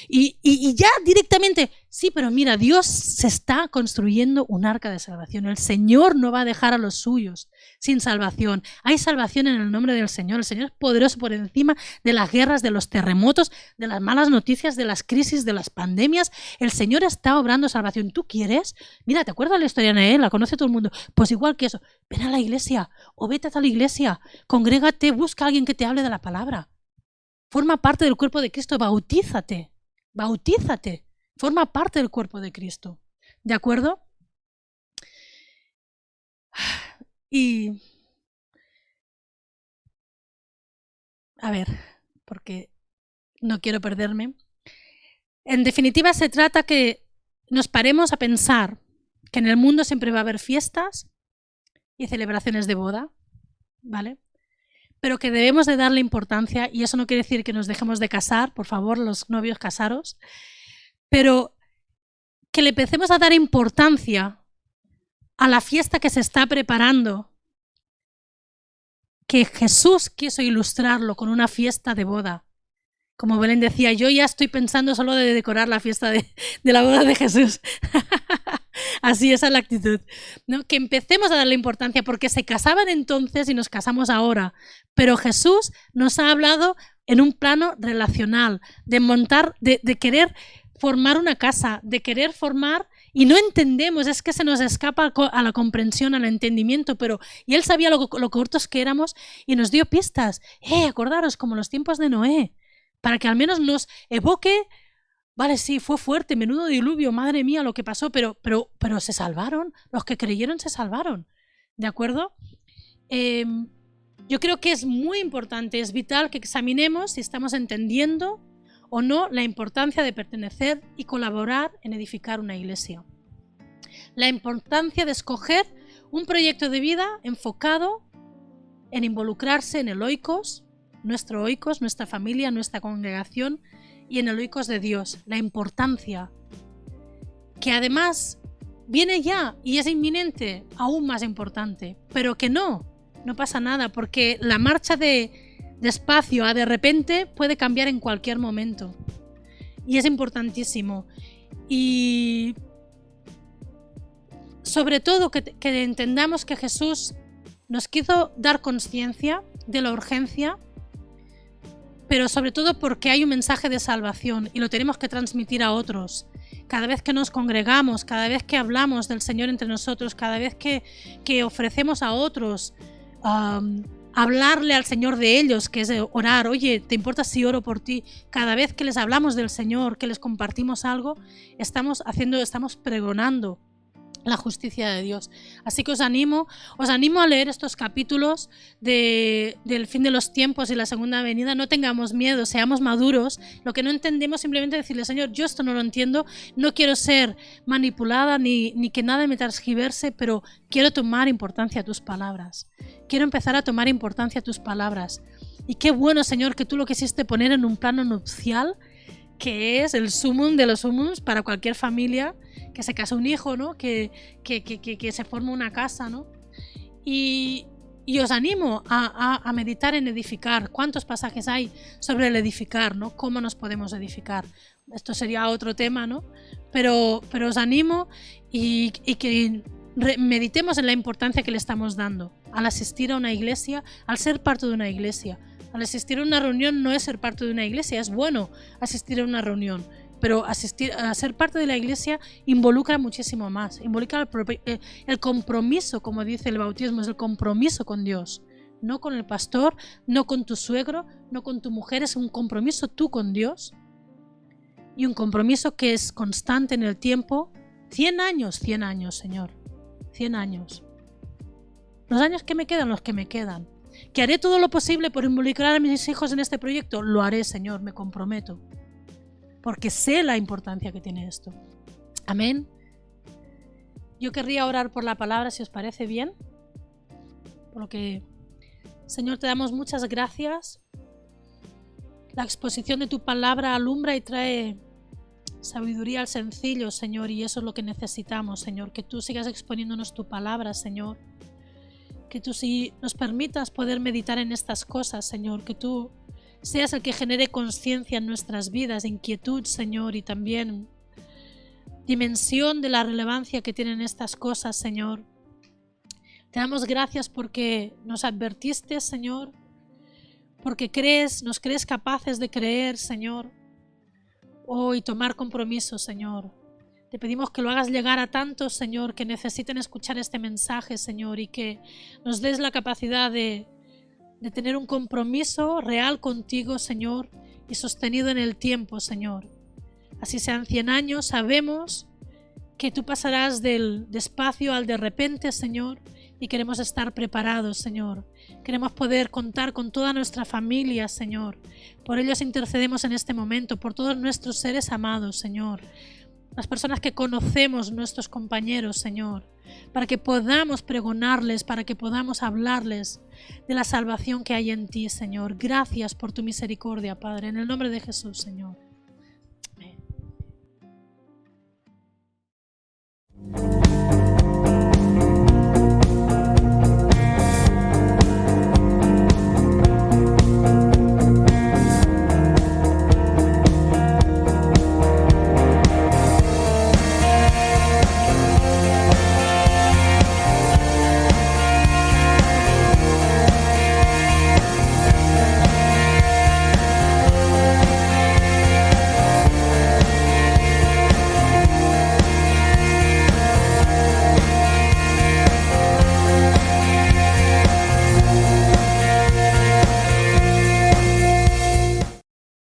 S1: y ya directamente, Sí, pero mira, Dios se está construyendo un arca de salvación. El Señor no va a dejar a los suyos sin salvación. Hay salvación en el nombre del Señor. El Señor es poderoso por encima de las guerras, de los terremotos, de las malas noticias, de las crisis, de las pandemias. El Señor está obrando salvación. ¿Tú quieres? Mira, ¿te acuerdas de la historia de Noé? La conoce todo el mundo. Pues igual que eso, ven a la iglesia o vete a la iglesia, congrégate, busca a alguien que te hable de la palabra. Forma parte del cuerpo de Cristo, bautízate, bautízate. Forma parte del cuerpo de Cristo. ¿De acuerdo? Y a ver, porque no quiero perderme. En definitiva, se trata que nos paremos a pensar que en el mundo siempre va a haber fiestas y celebraciones de boda, ¿vale? Pero que debemos de darle importancia, y eso no quiere decir que nos dejemos de casar, por favor, los novios casaros, pero que le empecemos a dar importancia a la fiesta que se está preparando, que Jesús quiso ilustrarlo con una fiesta de boda. Como Belén decía, yo ya estoy pensando solo de decorar la fiesta de la boda de Jesús. Así, esa es la actitud, ¿no? Que empecemos a darle importancia, porque se casaban entonces y nos casamos ahora, pero Jesús nos ha hablado en un plano relacional, de montar, de querer formar una casa, de querer formar, y no entendemos, es que se nos escapa a la comprensión, al entendimiento, pero y él sabía lo cortos que éramos y nos dio pistas. Acordaros, como los tiempos de Noé, para que al menos nos evoque. Vale, sí, fue fuerte, menudo diluvio, madre mía lo que pasó, pero se salvaron, los que creyeron se salvaron, ¿de acuerdo? Yo creo que es muy importante, es vital que examinemos si estamos entendiendo o no la importancia de pertenecer y colaborar en edificar una iglesia. La importancia de escoger un proyecto de vida enfocado en involucrarse en el oikos, nuestra familia, nuestra congregación, y en el oikos de Dios. La importancia, que además viene ya y es inminente, aún más importante, pero que no pasa nada, porque la marcha de espacio a de repente puede cambiar en cualquier momento, y es importantísimo. Y sobre todo que entendamos que Jesús nos quiso dar conciencia de la urgencia, pero sobre todo porque hay un mensaje de salvación y lo tenemos que transmitir a otros. Cada vez que nos congregamos, cada vez que hablamos del Señor entre nosotros, cada vez que ofrecemos a otros hablarle al Señor de ellos, que es orar, oye, ¿te importa si oro por ti? Cada vez que les hablamos del Señor, que les compartimos algo, estamos pregonando la justicia de Dios. Así que os animo a leer estos capítulos del fin de los tiempos y la segunda venida. No tengamos miedo, seamos maduros. Lo que no entendemos, simplemente decirle, Señor, yo esto no lo entiendo, no quiero ser manipulada ni que nada me transgiverse, pero quiero tomar importancia a tus palabras. Quiero empezar a tomar importancia a tus palabras. Y qué bueno, Señor, que tú lo quisiste poner en un plano nupcial, que es el sumum de los sumums para cualquier familia, que se casa un hijo, ¿no? Que se forma una casa, ¿no? Y os animo a meditar en edificar. ¿Cuántos pasajes hay sobre el edificar, ¿no? ¿Cómo nos podemos edificar? Esto sería otro tema, ¿no? Pero os animo y que meditemos en la importancia que le estamos dando al asistir a una iglesia, al ser parte de una iglesia. Al asistir a una reunión no es ser parte de una iglesia, es bueno asistir a una reunión, pero a ser parte de la iglesia involucra muchísimo más, involucra el compromiso, como dice el bautismo, es el compromiso con Dios, no con el pastor, no con tu suegro, no con tu mujer, es un compromiso tú con Dios, y un compromiso que es constante en el tiempo. 100 años, Señor, 100 años. Los años que me quedan, los que me quedan. ¿Que haré todo lo posible por involucrar a mis hijos en este proyecto? Lo haré, Señor, me comprometo. Porque sé la importancia que tiene esto. Amén. Yo querría orar por la palabra, si os parece bien. Por lo que, Señor, te damos muchas gracias. La exposición de tu palabra alumbra y trae sabiduría al sencillo, Señor, y eso es lo que necesitamos, Señor. Que tú sigas exponiéndonos tu palabra, Señor. Que tú sí nos permitas poder meditar en estas cosas, Señor. Que tú seas el que genere conciencia en nuestras vidas, inquietud, Señor, y también dimensión de la relevancia que tienen estas cosas, Señor. Te damos gracias porque nos advertiste, Señor, porque nos crees capaces de creer, Señor, y tomar compromiso, Señor. Te pedimos que lo hagas llegar a tantos, Señor, que necesiten escuchar este mensaje, Señor, y que nos des la capacidad de tener un compromiso real contigo, Señor, y sostenido en el tiempo, Señor. Así sean 100 años, sabemos que tú pasarás del despacio al de repente, Señor, y queremos estar preparados, Señor. Queremos poder contar con toda nuestra familia, Señor. Por ellos intercedemos en este momento, por todos nuestros seres amados, Señor. Las personas que conocemos, nuestros compañeros, Señor, para que podamos pregonarles, para que podamos hablarles de la salvación que hay en ti, Señor. Gracias por tu misericordia, Padre, en el nombre de Jesús, Señor.